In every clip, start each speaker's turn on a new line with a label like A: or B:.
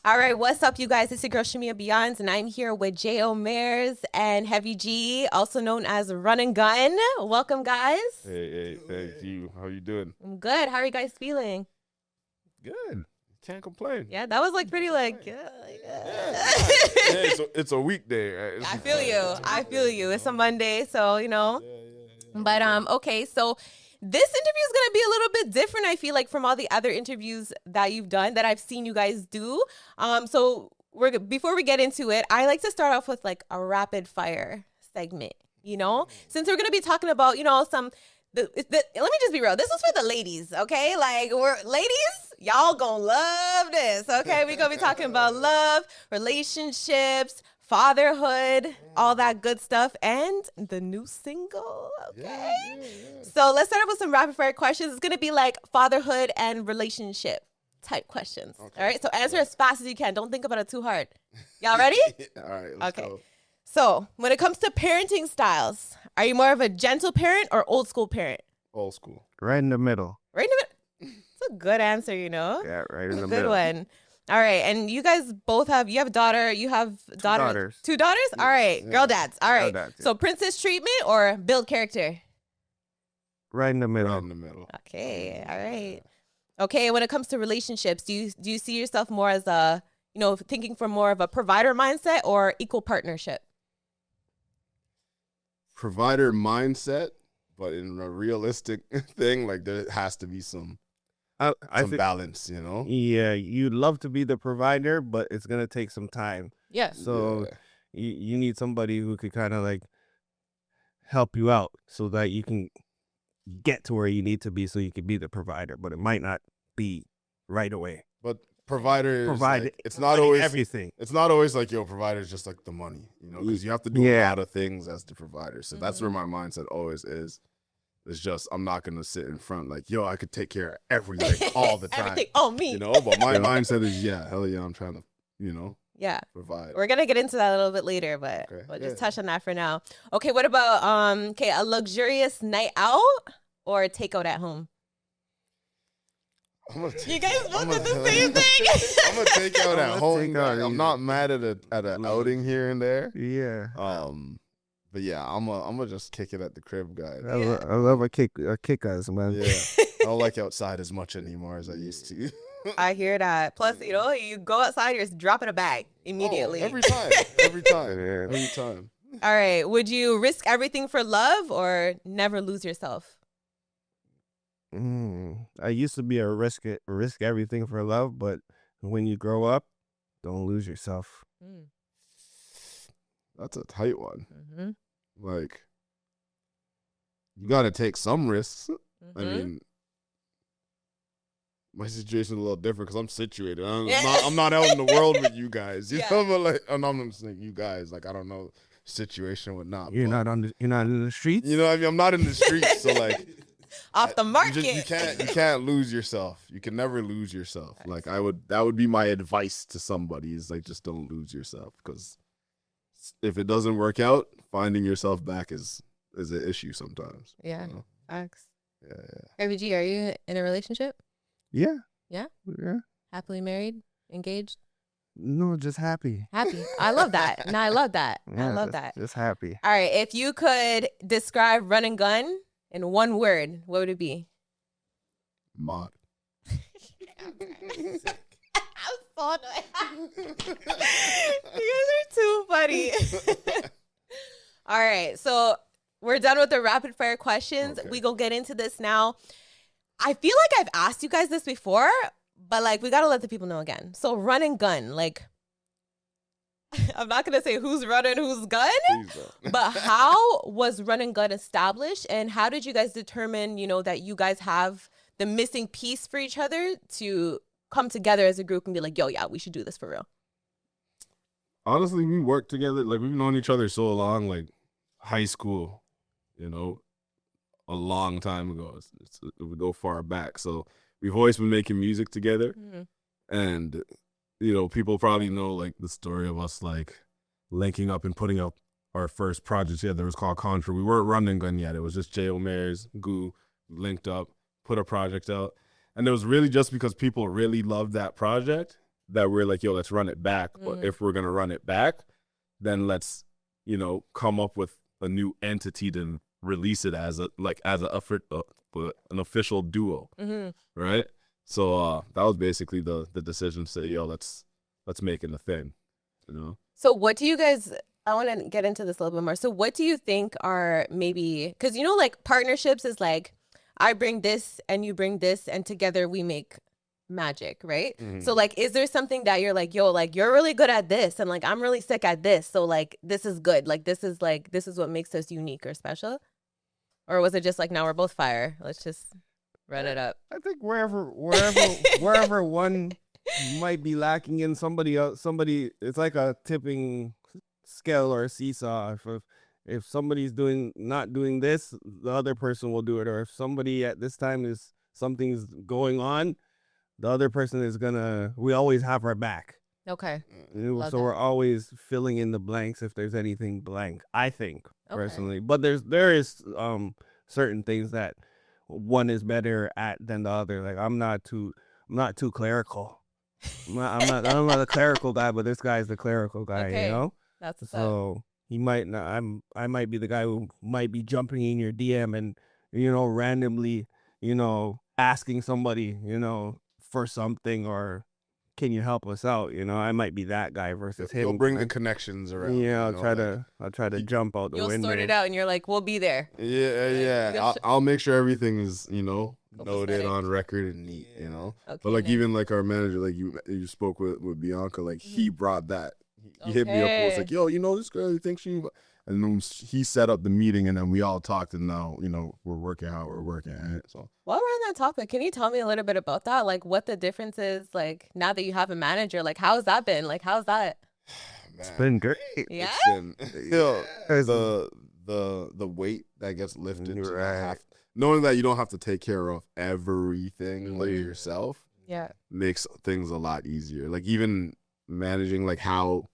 A: All right, what's up, you guys? It's your girl Shimeah Beyonds, and I'm here with J.O. Mairs and Heavy G, also known as Run and Gun. Welcome, guys.
B: Hey, thank you. How you doing?
A: I'm good. How are you guys feeling?
B: Good. Can't complain.
A: Yeah, that was like pretty like.
B: It's a weekday. Right?
A: I feel you. I feel you. It's a Monday, so you know. But okay, so this interview is gonna be a little bit different. I feel like from all the other interviews that you've done that I've seen you guys do. So before we get into it, I like to start off with like a rapid fire segment. You know, since we're gonna be talking about some. Let me just be real. This is for the ladies, okay? Like, we're ladies, y'all gonna love this, okay? We're gonna be talking about love, relationships, fatherhood, all that good stuff, and the new single, okay? So let's start off with some rapid fire questions. It's gonna be like fatherhood and relationship type questions, all right? So answer as fast as you can. Don't think about it too hard. Y'all ready?
B: All right, let's go.
A: So when it comes to parenting styles, are you more of a gentle parent or old school parent?
B: Old school.
C: Right in the middle.
A: Right in the middle. It's a good answer, you know?
C: Yeah, right in the
A: Good
C: middle.
A: one. All right. And you guys both have a daughter. You have
C: daughters.
A: Two daughters? All right.
B: Yeah.
A: Girl dads. All right.
C: dads, yeah.
A: So princess treatment or build character?
C: Right in the middle.
B: Right in the middle.
A: Okay. All right. Okay. When it comes to relationships, do you see yourself more as a, thinking from more of a provider mindset or equal partnership?
B: Provider mindset, but in a realistic thing, like there has to be some
C: I think,
B: balance, you know?
C: yeah, you'd love to be the provider, but it's going to take some time.
A: Yeah.
C: So
B: Yeah.
C: you need somebody who could kind of like help you out so that you can get to where you need to be so you can be the provider, but it might not be right away.
B: But provider is
C: Provide
B: like, it's not always
C: everything.
B: It's not always like, provider is just like the money, because you have to do a lot of things as the provider. So that's where my mindset always is. It's just, I'm not going to sit in front like, I could take care of everything all the time.
A: Everything. Oh, me.
B: But my mindset is, hell yeah, I'm trying to,
A: Yeah.
B: provide.
A: We're going to get into that a little bit later, but we'll just touch on that for now. Okay, what about a luxurious night out or takeout at home? You guys both did the same thing.
B: I'm gonna take out at home.
C: take out
B: I'm not mad at an outing here and there.
C: Yeah.
B: But yeah, I'm gonna just kick it at the crib, guys.
C: I love a kick us, man.
B: Yeah, I don't like outside as much anymore as I used to.
A: I hear that. Plus, you go outside, you're just dropping a bag immediately.
B: Oh, every time.
C: Yeah.
B: Every time.
A: All right. Would you risk everything for love or never lose yourself?
C: I used to be a risk everything for love, but when you grow up, don't lose yourself.
B: That's a tight one.
A: Mm-hmm.
B: Like, you got to take some risks.
A: Mm-hmm.
B: I mean, my situation is a little different because I'm situated. I'm not out in the world with you guys. You know, but like, I'm not saying you guys. Like, I don't know situation would not.
C: You're not in the streets.
B: You know what I mean? I'm not in the streets, so like.
A: Off the market.
B: You can't lose yourself. You can never lose yourself. Like that would be my advice to somebody is like, just don't lose yourself, because if it doesn't work out, finding yourself back is an issue sometimes.
A: Yeah. Facts.
B: Yeah.
A: RBG, are you in a relationship?
C: Yeah.
A: Yeah?
C: Yeah.
A: Happily married? Engaged?
C: No, just happy.
A: Happy. I love that. No, I love that. I
C: Yeah,
A: love that.
C: Just happy.
A: All right. If you could describe Run and Gun in one word, what would it be?
B: Mod.
A: I'm so annoyed. You guys are too funny. All right. So we're done with the rapid fire questions.
B: Okay.
A: We gonna get into this now. I feel like I've asked you guys this before, but like we gotta let the people know again. So Run and Gun, like I'm not gonna say who's running, who's gun, but how was Run and Gun established, and how did you guys determine, that you guys have the missing piece for each other to come together as a group and be like, yo, yeah, we should do this for real?
B: Honestly, we work together. Like, we've known each other so long, like high school, a long time ago. We go far back. So we've always been making music together.
A: Mm-hmm.
B: And, people probably know like the story of us like linking up and putting up our first project together. It was called Contra. We weren't Run and Gun yet. It was just J.O. Mairs, Goo, linked up, put a project out. And it was really just because people really loved that project that we're like, yo, let's run it back. But if we're gonna run it back, then let's, you know, come up with a new entity to release it as an official duo, right? So that was basically the decision to say, yo, let's make it a thing, you know.
A: So what do you guys? I want to get into this a little bit more. So what do you think are maybe, because you know, like partnerships is like I bring this and you bring this and together we make magic, right? So like, is there something that you're like, yo, like you're really good at this and like I'm really sick at this, so like this is good, like this is what makes us unique or special? Or was it just like, now we're both fire, let's just run it up?
C: I think wherever one might be lacking in, somebody else, it's like a tipping scale or a seesaw. If somebody's not doing this, the other person will do it. Or if somebody at this time something's going on, the other person is we always have our back.
A: Okay.
C: So we're always filling in the blanks if there's anything blank, I think, personally. But there is certain things that one is better at than the other. Like I'm not too clerical. I'm not a clerical guy, but this guy's the clerical guy, you know?
A: That's
C: so he might not, I might be the guy who might be jumping in your DM and, you know, randomly, you know, asking somebody, you know, for something, or can you help us out? You know, I might be that guy versus him.
B: You'll bring the connections around.
C: Yeah, I'll try to jump out the window.
A: You'll sort it out, and you're like, we'll be there.
B: Yeah. I'll make sure everything is, you know, noted on record and neat. You know, but like even like our manager, like you spoke with Bianca, like he brought that. He hit me up and was like, yo, you know, this girl, you think she. And then he set up the meeting, and then we all talked, and now, you know, we're working how we're working at it. So
A: while we're on that topic, can you tell me a little bit about that? Like, what the difference is, like, now that you have a manager, like, how's that been? Like, how's that?
C: It's been great.
A: Yeah.
B: It's been, yo, the weight that gets lifted, knowing that you don't have to take care of everything like yourself, makes things a lot easier. Like even managing like how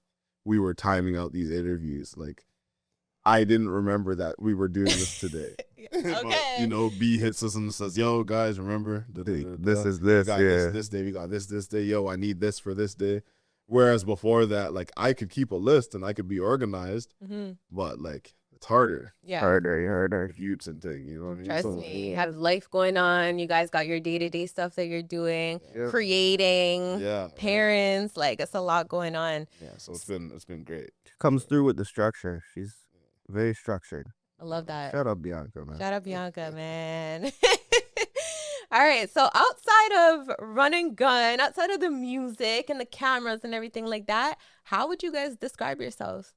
B: we were timing out these interviews, like. I didn't remember that we were doing this today. But, you know, B hits us and says, yo, guys, remember?
C: This is this,
B: this day. We got this day. Yo, I need this for this day. Whereas before that, like, I could keep a list and I could be organized. But, like, it's harder.
C: Yeah. Harder.
B: Youths and things, you know what I mean?
A: Trust me. You have life going on. You guys got your day-to-day stuff that you're doing, creating, parents. Like, it's a lot going on.
B: Yeah, so it's been great.
C: She comes through with the structure. She's very structured.
A: I love that.
C: Shout out Bianca, man.
A: Shout out Bianca, man. All right. So outside of RUNXGUN, outside of the music and the cameras and everything like that, how would you guys describe yourselves?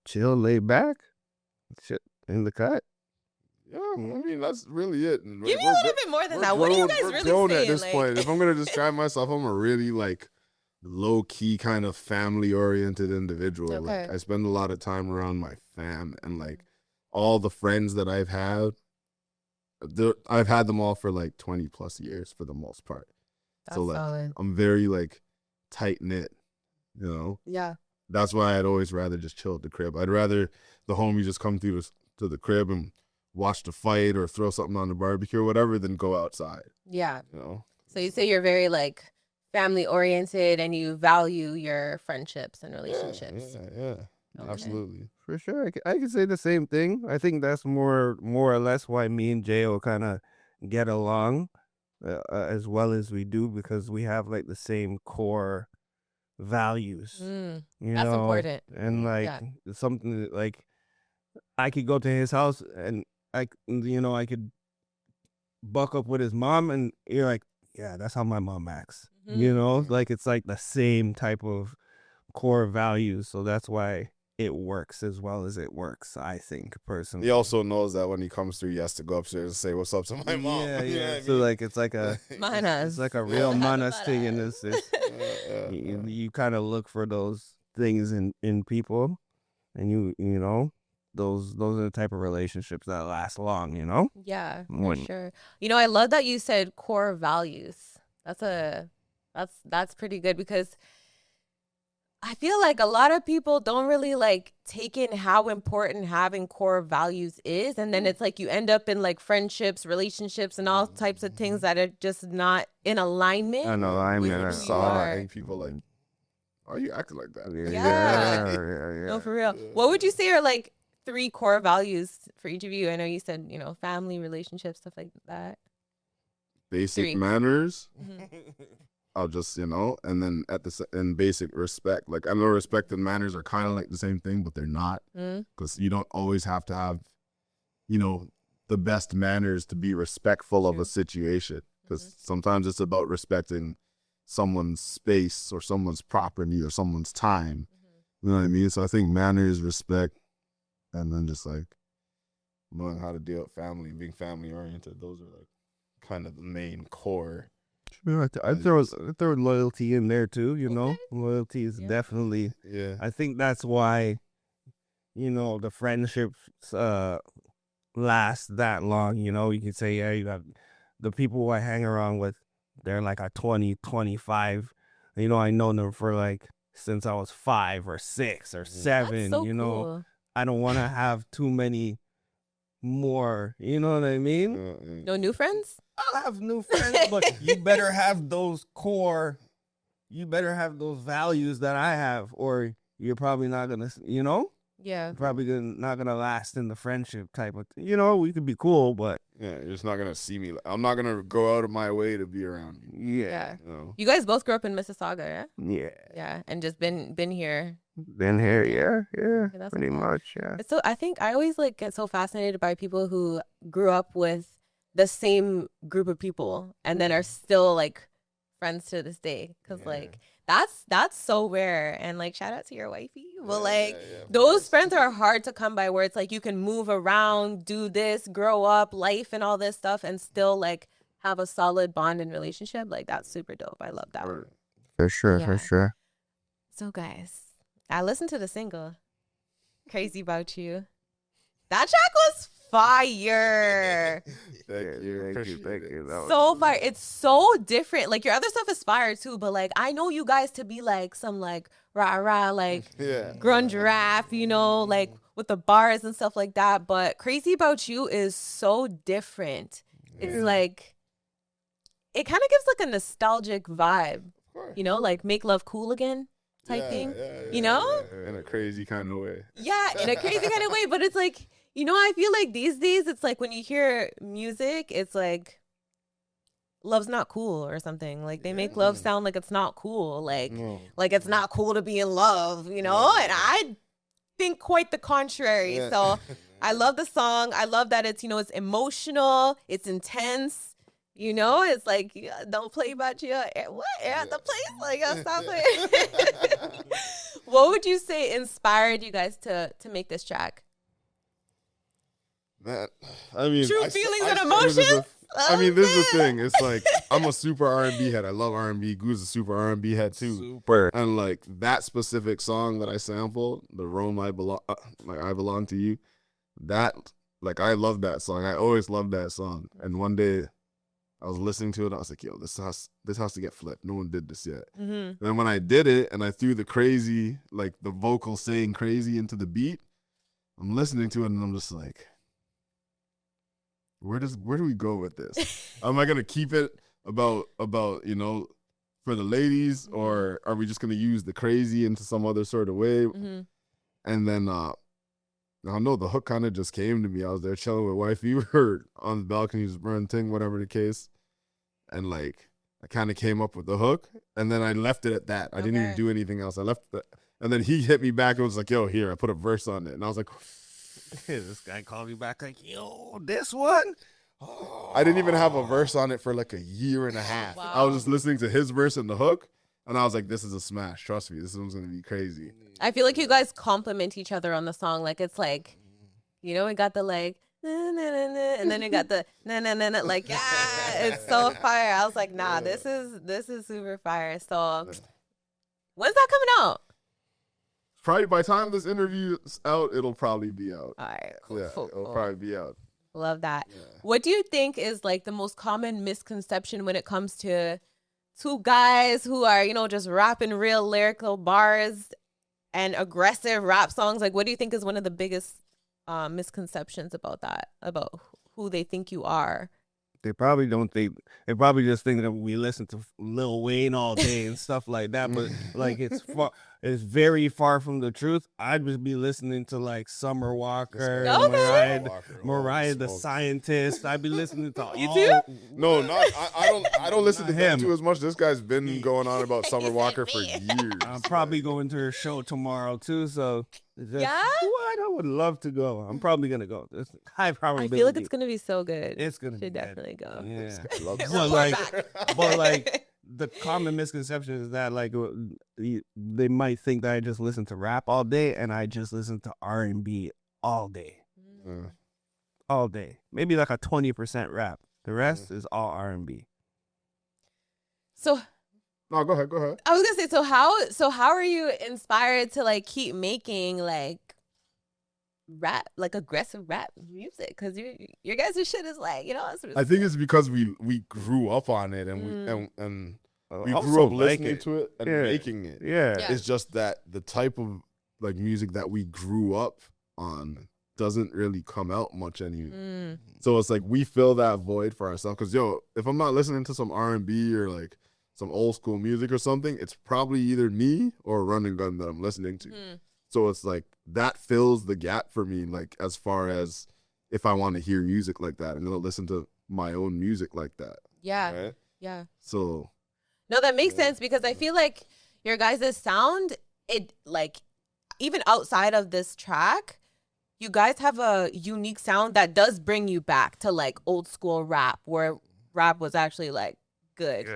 C: Chill, laid back, shit in the cut.
B: Yeah, I mean, that's really it.
A: Give me a little bit more than that. What are you guys really saying?
B: At this point, if I'm going to describe myself, I'm a really, like, low-key kind of family-oriented individual.
A: Okay.
B: Like, I spend a lot of time around my fam, and like all the friends that I've had them all for like 20 plus years for the most part.
A: That's
B: so like
A: solid.
B: I'm very like tight-knit, you know.
A: Yeah,
B: that's why I'd always rather just chill at the crib. I'd rather the homie just come through to the crib and watch the fight or throw something on the barbecue or whatever than go outside.
A: Yeah,
B: you know.
A: So you say you're very like family oriented and you value your friendships and relationships.
B: Yeah. Okay. Absolutely.
C: For sure. I could say the same thing. I think that's more or less why me and J.O kind of get along as well as we do, because we have like the same core values. You
A: that's
C: know?
A: important.
C: And like something that, like, I could go to his house and I could buck up with his mom and you're like, yeah, that's how my mom acts. You know, like it's like the same type of core values. So that's why it works as well as it works, I think, personally.
B: He also knows that when he comes through, he has to go upstairs and say what's up to my mom.
C: Yeah. So like it's like a
A: manas.
C: It's like a real manas thing in this. You kind of look for those things in people, and you know. Those are the type of relationships that last long, you know?
A: Yeah, for sure. You know, I love that you said core values. That's pretty good, because I feel like a lot of people don't really like take in how important having core values is. And then it's like you end up in like friendships, relationships, and all types of things that are just not in alignment.
C: I know. I
A: with
C: mean,
A: who you
B: Saw
A: are.
B: and people like, why are you acting like that?
A: Yeah. No, for real. What would you say are like 3 core values for each of you? I know you said, family, relationships, stuff like that.
B: Basic
A: 3.
B: manners.
A: Mhm.
B: I'll just, and then in basic respect. Like, I know respect and manners are kind of like the same thing, but they're not. Because you don't always have to have, the best manners to be respectful of a situation. Because sometimes it's about respecting someone's space or someone's property or someone's time. You know what I mean? So I think manners, respect, and then just like knowing how to deal with family, being family oriented. Those are like kind of the main core.
C: I'd throw loyalty in there too, Loyalty is definitely,
B: Yeah.
C: I think that's why, the friendships last that long, you can say, yeah, you got the people I hang around with, they're like a 20, 25, I know them for like, since I was 5 or 6 or 7,
A: That's so cool.
C: I don't want to have too many more, you know what I mean?
A: No new friends?
C: I'll have new friends, but you better have those values that I have, or you're probably not gonna,
A: Yeah.
C: probably not gonna last in the friendship type of, we could be cool, but
B: Yeah, you're just not gonna see me. I'm not gonna go out of my way to be around you.
C: yeah,
A: You guys both grew up in Mississauga, yeah?
C: yeah,
A: Yeah, and just been here.
C: been here, yeah,
A: that's
C: pretty
A: cool.
C: much, yeah.
A: So I think I always like get so fascinated by people who grew up with the same group of people and then are still like friends to this day. Cause like that's so rare. And like shout out to your wifey. But like those friends are hard to come by where it's like you can move around, do this, grow up, life and all this stuff and still like have a solid bond and relationship. Like that's super dope. I love that.
C: For sure,
A: Yeah.
C: for sure.
A: So guys, I listened to the single Crazy About You. That track was fire.
C: Thank you. That was-
A: So fire. It's so different. Like your other stuff is fire too, but like I know you guys to be like some like rah like grunge rap, like with the bars and stuff like that. But Crazy About You is so different. It's like it kind of gives like a nostalgic vibe, like Make Love Cool Again type thing,
B: in a crazy kind of way.
A: Yeah, in a crazy kind of way. But it's like, I feel like these days it's like when you hear music, it's like love's not cool or something. Like they make love sound like it's not cool. Like it's not cool to be in love, and I think quite the contrary. So I love the song. I love that it's, it's emotional, it's intense. It's like don't play about you. What at the place? Like stop it. What would you say inspired you guys to make this track?
B: Man, I mean,
A: True feelings and emotions.
B: I mean, this is the thing. It's like I'm a super R&B head. I love R&B. Goo's a super R&B head too.
C: Super.
B: And like that specific song that I sampled, the Rome I belong to you. That like I love that song. I always loved that song. And one day I was listening to it. I was like, yo, this has to get flipped. No one did this yet. And then when I did it and I threw the crazy, like the vocal saying crazy into the beat, I'm listening to it and I'm just like, where do we go with this? Am I gonna keep it about for the ladies, or are we just gonna use the crazy into some other sort of way? And then I don't know, the hook kind of just came to me. I was there chilling with wifey. We were on the balcony, just running, whatever the case. And like, I kind of came up with the hook, and then I left it at that. I didn't even do anything else. I left it, and then he hit me back and was like, yo, here, I put a verse on it. And I was like,
C: this guy called me back like, yo, this one?
B: I didn't even have a verse on it for like a year and a half.
A: Wow.
B: I was just listening to his verse and the hook, and I was like, this is a smash. Trust me, this one's going to be crazy.
A: I feel like you guys complement each other on the song. Like it's like, we got the like, na, na, na, na, and then you got the na na na na. Like, yeah, it's so fire. I was like, nah, this is super fire. So, when's that coming out?
B: Probably by the time this interview's out, it'll probably be out.
A: All right,
B: It'll probably be out.
A: Love that. What do you think is like the most common misconception when it comes to two guys who are, you know, just rapping real lyrical bars and aggressive rap songs. Like, what do you think is one of the biggest misconceptions about that, about who they think you are?
C: They probably don't think. They probably just think that we listen to Lil Wayne all day and stuff like that. But like, it's very far from the truth. I'd just be listening to like Summer Walker, Mariah the Scientist. I'd be listening to
A: You
C: all.
A: too?
B: No, not I don't listen to him
C: him.
B: too as much. This guy's been going on about Summer Walker for years.
C: I'm probably going to her show tomorrow too. So
A: Yeah?
C: what? I would love to go. I'm probably gonna go. It's high
A: I
C: probability.
A: feel like it's gonna be so good.
C: It's gonna
A: Should
C: be
A: definitely go.
C: Yeah.
B: Love
C: But
A: Report
C: like,
A: back.
C: but like, the common misconception is that like they might think that I just listen to rap all day and I just listen to R&B all day, all day. Maybe like a 20% rap. The rest is all R&B.
A: So
B: No, go ahead.
A: I was gonna say, so how are you inspired to like keep making like rap, like aggressive rap music? Because your guys' shit is like, you know,
B: I think it's because we grew up on it and we
C: Also
B: grew up
C: like
B: listening
C: it.
B: to it and
C: Yeah.
B: making it.
C: Yeah.
A: Yeah.
B: It's just that the type of like music that we grew up on doesn't really come out much anymore. So it's like we fill that void for ourselves. Because if I'm not listening to some R&B or like some old school music or something, it's probably either me or RUNXGUN that I'm listening to. So it's like that fills the gap for me, like as far as if I want to hear music like that, I'm gonna listen to my own music like that.
A: Yeah.
B: Right?
A: Yeah.
B: So
A: No, that makes sense because I feel like your guys' sound, it like even outside of this track, you guys have a unique sound that does bring you back to like old school rap, where rap was actually like good.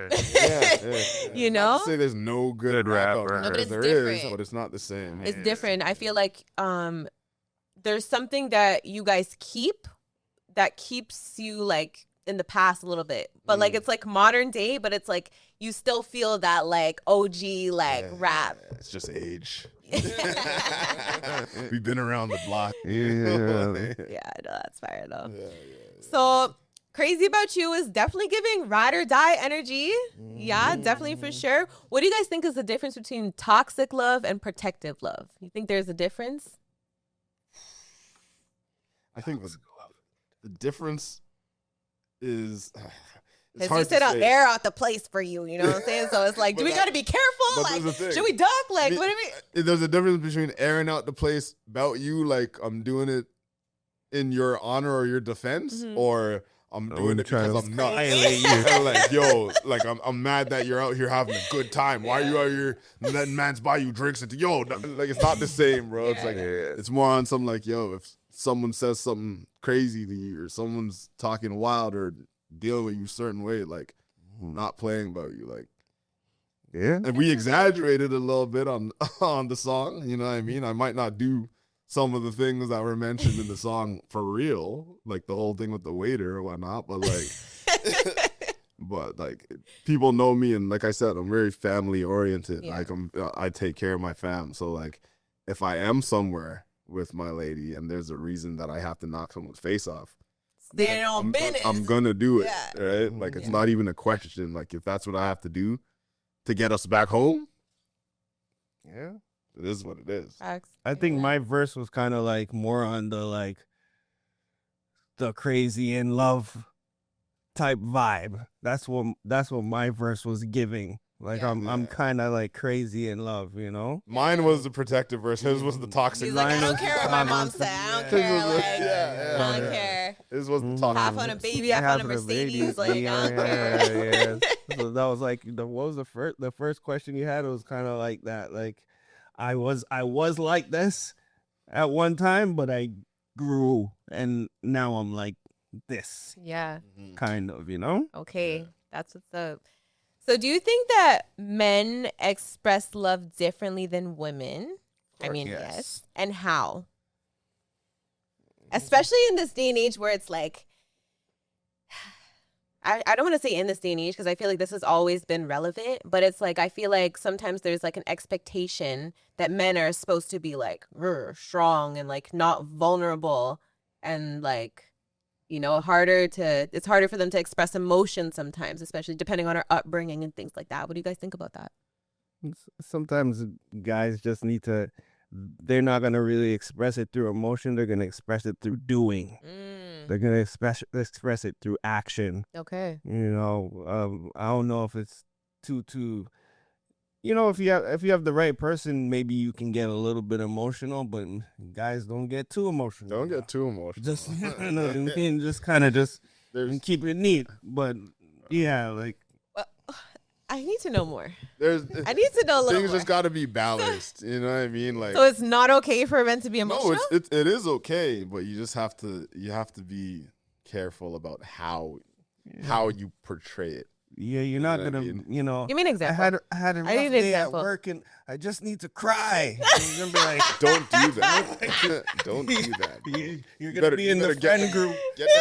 A: You know?
B: Not to say there's no good rap out there.
A: No, but it's
B: There
A: different.
B: is, but it's not the same.
A: It's different. I feel like there's something that you guys keep that keeps you like in the past a little bit, but like it's like modern day, but it's like you still feel that like OG like rap.
B: It's just age. We've been around the block.
C: Yeah.
A: Yeah, no, that's fire though. So Crazy About You is definitely giving ride or die energy. Yeah, definitely for sure. What do you guys think is the difference between toxic love and protective love? You think there's a difference?
B: I think the difference is it's
A: Because
B: hard
A: you said
B: to
A: I'll
B: say.
A: air out the place for you, you know what I'm saying? So it's like, do
B: But
A: we got to be careful?
B: but
A: Like,
B: there's the thing.
A: should we duck? Like, what do we?
B: There's a difference between airing out the place about you, like I'm doing it in your honor or your defense, or I'm doing it
C: trying
B: because
C: to
B: I'm not.
C: violate you.
B: And like, yo, like I'm mad that you're out here having a good time. Why are you out here letting mans buy you drinks? And like it's not the same, bro. It's like it's more on some like, yo, if someone says something crazy to you or someone's talking wild or dealing with you a certain way, like not playing about you, like.
C: Yeah.
B: And we exaggerated a little bit on the song, you know what I mean? I might not do some of the things that were mentioned in the song for real, like the whole thing with the waiter or whatnot, but like people know me, and like I said, I'm very family oriented.
A: Yeah.
B: Like I take care of my fam. So like if I am somewhere with my lady and there's a reason that I have to knock someone's face off,
A: Stand on business.
B: I'm gonna do it,
A: Yeah.
B: right? Like it's not even a question. Like if that's what I have to do to get us back home,
C: Yeah.
B: it is what it is.
A: Facts.
C: I think my verse was kind of like more on the like the crazy in love type vibe. That's what my verse was giving. Like
A: Yeah.
C: I'm kind of like crazy in love, you know?
B: Mine was the protective verse. His was the toxic.
A: He's like, I
C: Line
A: don't
C: of
A: care what my mom
C: comments.
A: said. I don't
C: Yeah.
A: care. Like,
B: Yeah,
A: I don't
B: yeah.
A: care.
B: His was the toxic.
A: Half on a baby, half on a Mercedes. Like, I don't care.
C: yeah. So that was like what was the first question you had? It was kind of like that. Like I was like this at one time, but I grew and now I'm like this
A: Yeah.
C: kind of, you know?
A: Okay. That's what's up. So do you think that men express love differently than women? I mean, yes. And how? Especially in this day and age where it's like, I don't want to say in this day and age because I feel like this has always been relevant, but it's like I feel like sometimes there's like an expectation that men are supposed to be like strong and like not vulnerable and like, you know, it's harder for them to express emotion sometimes, especially depending on our upbringing and things like that. What do you guys think about that?
C: Sometimes guys just need to, they're not going to really express it through emotion. They're going to express it through doing. They're going to express it through action.
A: Okay.
C: You know, I don't know if it's too, you know, if you have the right person, maybe you can get a little bit emotional, but guys don't get too emotional.
B: Don't get too emotional.
C: Just, you know, you can just kind of just keep it neat. But yeah, like,
A: I need to know more.
B: I
A: need to know a little
B: things
A: more.
B: just got to be balanced. You know what I mean? Like,
A: so it's not okay for men to be emotional?
B: no, it is okay, but you just have to be careful about how you portray it.
C: yeah, you're not
B: know what I
C: gonna,
B: mean?
C: you know.
A: Give me an example.
C: I had a rough
A: need an
C: day at
A: example.
C: work and I just need to cry. And you're gonna be like,
B: Don't do that. Don't do that.
C: you're gonna be in the friend group.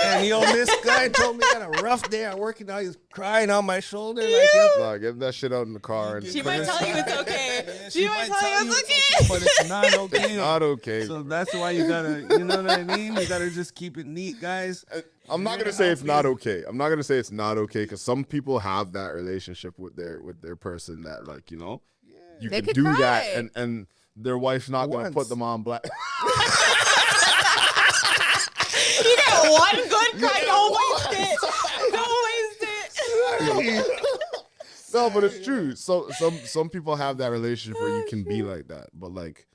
C: And yo, this guy told me I had a rough day at work and now he's crying on my shoulder. Like,
B: Nah, get that shit out in the car. And
A: She might tell you it's okay.
C: Yeah,
A: She might tell you it's okay.
C: but it's not okay.
B: not okay.
C: So that's why you gotta, you know what I mean? You gotta just keep it neat, guys.
B: I'm not gonna say it's not okay. I'm not gonna say it's not okay because some people have that relationship with their person that, like, you know, you
A: They
B: can
A: could
B: do
A: cry.
B: that and their wife's not gonna
C: Once.
B: put them on black.
A: You get one good cry. Don't waste it. Don't waste it.
B: No, but it's true. So some people have that relationship where you can be like that, but like,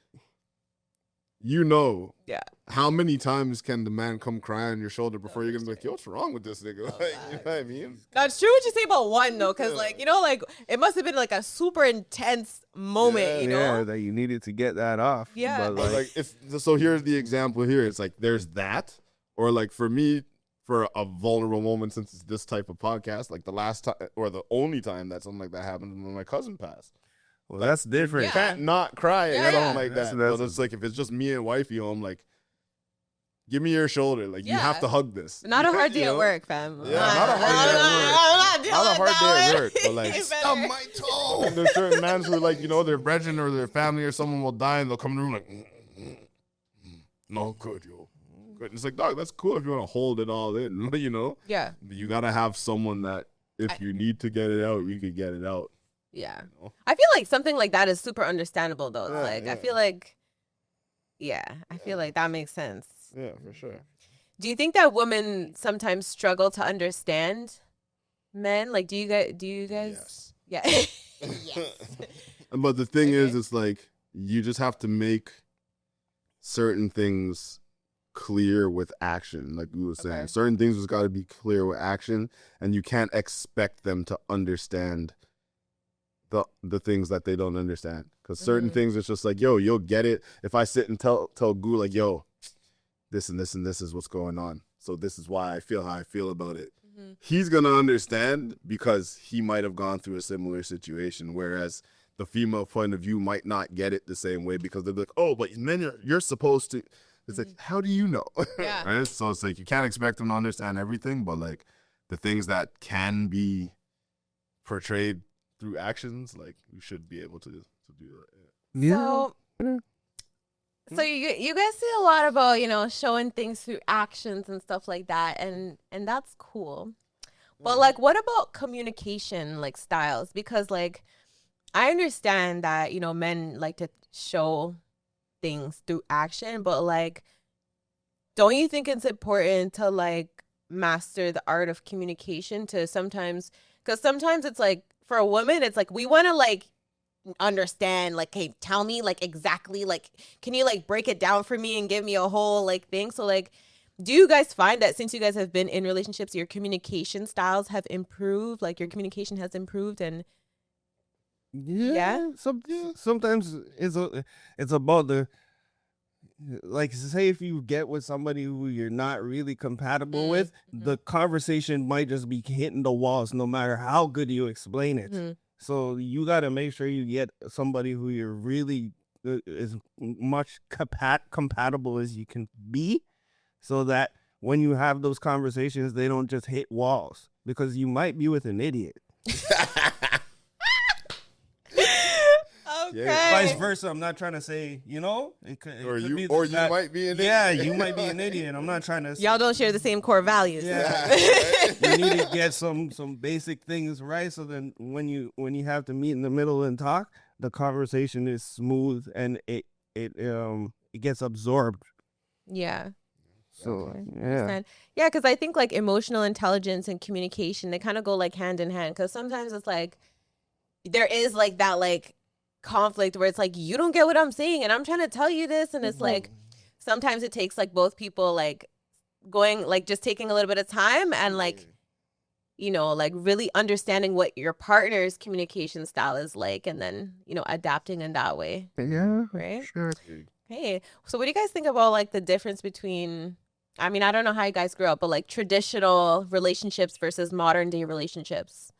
B: you know,
A: Yeah.
B: how many times can the man come cry on your shoulder before you're gonna be like, yo, what's wrong with this nigga? Like, you know what I mean?
A: That's true what you say about one, though, because, like, you know, like, it must have been, like, a super intense moment, you know?
C: Yeah, that you needed to get that off.
A: Yeah.
C: But
B: But
C: like,
B: like, so here's the example here. It's like there's that, or like for me, for a vulnerable moment, since it's this type of podcast, like the last time or the only time that something like that happened when my cousin passed.
C: well, that's different.
A: Yeah.
B: Can't not cry
A: Yeah,
B: at
A: yeah.
B: home like
C: That's-
B: that.
C: that's-
B: But it's like if it's just me and wifey home, like, give me your shoulder. Like, you have
A: Yeah.
B: to hug this.
A: Not a hard day
B: You
A: at
B: know?
A: work, fam.
B: Yeah, not a hard day at work.
A: I'm not
B: Not a hard day at work, but
A: dealing
B: like,
A: with that.
C: Stub my toe.
B: And there's certain mans who are like, you know, their brethren or their family or someone will die and they'll come in the room like, no, good, yo. Good. And it's like, dog, that's cool if you want to hold it all in, you know?
A: Yeah.
B: You got to have someone that if you need to get it out, you can get it out.
A: Yeah.
B: You know?
A: I feel like something like that is super understandable, though.
B: Yeah,
A: Like, I
B: yeah.
A: feel like, I feel like that makes sense.
B: Yeah, for sure.
A: Do you think that women sometimes struggle to understand men? Like, do you guys?
B: Yes.
A: Yeah.
B: But the thing is,
A: Okay.
B: it's like you just have to make certain things clear with action. Like we were saying,
A: Okay.
B: certain things just got to be clear with action, and you can't expect them to understand the things that they don't understand. Because certain
A: Mhm.
B: things, it's just like, yo, you'll get it if I sit and tell Goo like, yo, this and this and this is what's going on. So this is why I feel how I feel about it.
A: Mhm.
B: He's gonna understand because he might have gone through a similar situation, whereas the female point of view might not get it the same way because they're like, oh, but men, you're supposed to. It's like, how do you know?
A: Yeah.
B: Right? So it's like you can't expect them to understand everything, but like the things that can be portrayed through actions, like you should be able to do that.
C: Yeah.
A: So you guys say a lot about, you know, showing things through actions and stuff like that, and that's cool. But like, what about communication like styles? Because like, I understand that, you know, men like to show things through action, but like, don't you think it's important to like master the art of communication to sometimes, because sometimes it's like for a woman, it's like we want to like understand, like, hey, tell me like exactly, like, can you like break it down for me and give me a whole like thing? So like, do you guys find that since you guys have been in relationships, your communication styles have improved, like your communication has improved? And
C: Yeah. Sometimes it's about the, like, say if you get with somebody who you're not really compatible with, the conversation might just be hitting the walls no matter how good you explain it.
A: Mhm.
C: So you got to make sure you get somebody who you're really as much compatible as you can be, so that when you have those conversations, they don't just hit walls, because you might be with an idiot.
A: Oh Okay.
C: Vice versa. I'm not trying to say, it could,
B: Or
C: could
B: you,
C: be
B: or you
C: that-
B: might be an
C: Yeah,
B: idiot.
C: you might be an idiot. I'm not trying to.
A: Y'all don't share the same core values.
C: Yeah, you need to get some basic things right, so then when you have to meet in the middle and talk, the conversation is smooth and it gets absorbed.
A: Yeah.
C: So yeah,
A: Understand. Yeah, because I think like emotional intelligence and communication, they kind of go like hand in hand. Because sometimes it's like there is like that like conflict where it's like you don't get what I'm saying and I'm trying to tell you this, and it's like sometimes it takes like both people like going like just taking a little bit of time and like like really understanding what your partner's communication style is like, and then adapting in that way.
C: yeah,
A: Right.
C: sure.
A: Hey, so what do you guys think about like the difference between, I mean, I don't know how you guys grew up, but like traditional relationships versus modern day relationships?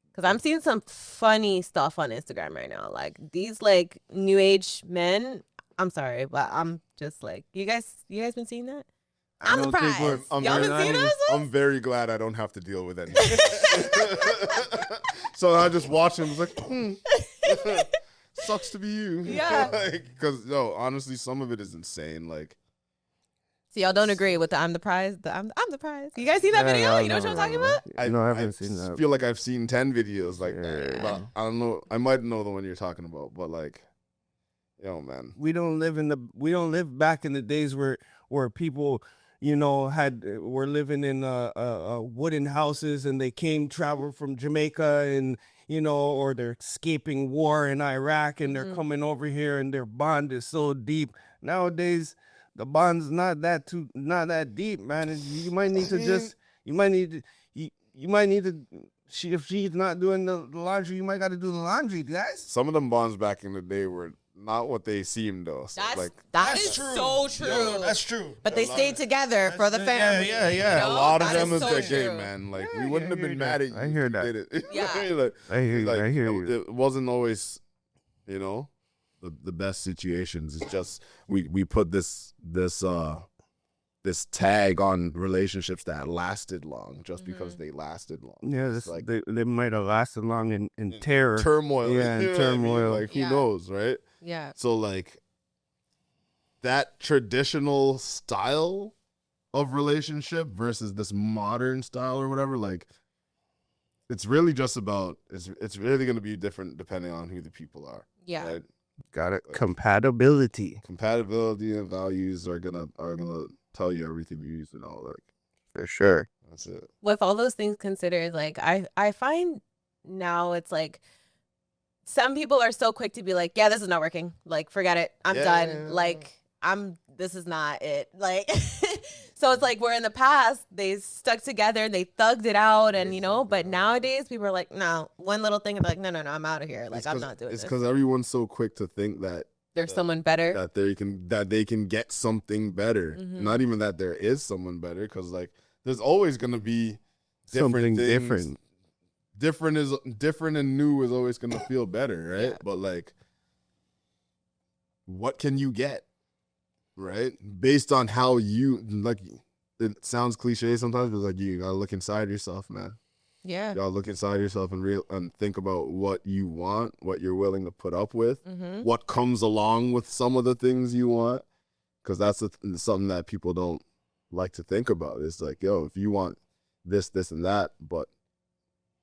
A: Because I'm seeing some funny stuff on Instagram right now. Like these like new age men, I'm sorry, but I'm just like, you guys been seeing that? I'm
C: don't think
A: surprised.
B: I'm
A: Y'all
B: very-
A: been seeing those?
B: I'm very glad I don't have to deal with anything. So I just watch him. Like, sucks to be you.
A: Yeah.
B: Because honestly, some of it is insane. Like,
A: So y'all don't agree with the I'm the prize? I'm the prize. You guys seen that video? You know what I'm talking about?
C: No, I haven't seen that.
B: feel like I've seen 10 videos like that.
C: Yeah.
B: But I don't know. I might know the one you're talking about. But like, man.
C: We don't live back in the days where people were living in wooden houses and they traveled from Jamaica and or they're escaping war in Iraq and they're coming over here and their bond is so deep. Nowadays the bond's not that deep, man. And you might need to if she's not doing the laundry, you might got to do the laundry, guys.
B: Some of them bonds back in the day were not what they seemed, though. So,
A: That's true. So true.
C: Yo, that's true.
A: But they stayed together for the family.
C: Yeah.
B: A lot of
A: That
B: them
A: is
B: is
A: so
B: the game,
A: true.
B: man. Like,
C: Yeah,
B: we wouldn't have
C: I hear
B: been
C: that.
B: mad at you.
C: I hear
B: if you
C: that.
B: did it.
A: Yeah.
B: Like,
C: I hear you. I hear you.
B: It wasn't always, the best situations. It's just we put this tag on relationships that lasted long just because they lasted long.
C: Yeah,
B: It's like
C: they might have lasted long in terror.
B: turmoil.
C: Yeah,
B: you
C: in
B: know what I mean?
C: turmoil.
B: Like, who
A: Yeah.
B: knows, right?
A: Yeah.
B: So like that traditional style of relationship versus this modern style or whatever, like it's really just about it's really going to be different depending on who the people are.
A: Yeah.
B: Right?
C: Got it. Compatibility.
B: Compatibility and values are gonna tell you everything you need to know. Like,
C: For sure.
B: that's it.
A: With all those things considered, like I find now it's like some people are so quick to be like, yeah, this is not working. Like, forget it. I'm done. Like, this is not it. Like, so it's like where in the past they stuck together and they thugged it out and, but nowadays people are like, no, one little thing and be like, no, I'm out of here. Like, I'm not doing
B: It's
A: this.
B: because everyone's so quick to think that
A: There's someone better.
B: that they can get something better.
A: Mhm.
B: Not even that there is someone better, because like there's always gonna be
C: Something
B: things.
C: different.
B: Different and new is always gonna feel better, right?
A: Yeah.
B: But like, what can you get, right? Based on how you like. It sounds cliche sometimes, but like you gotta look inside yourself, man.
A: Yeah.
B: You gotta look inside yourself and think about what you want, what you're willing to put up with,
A: Mm-hmm.
B: what comes along with some of the things you want, because that's something that people don't like to think about. It's like, yo, if you want this, and that, but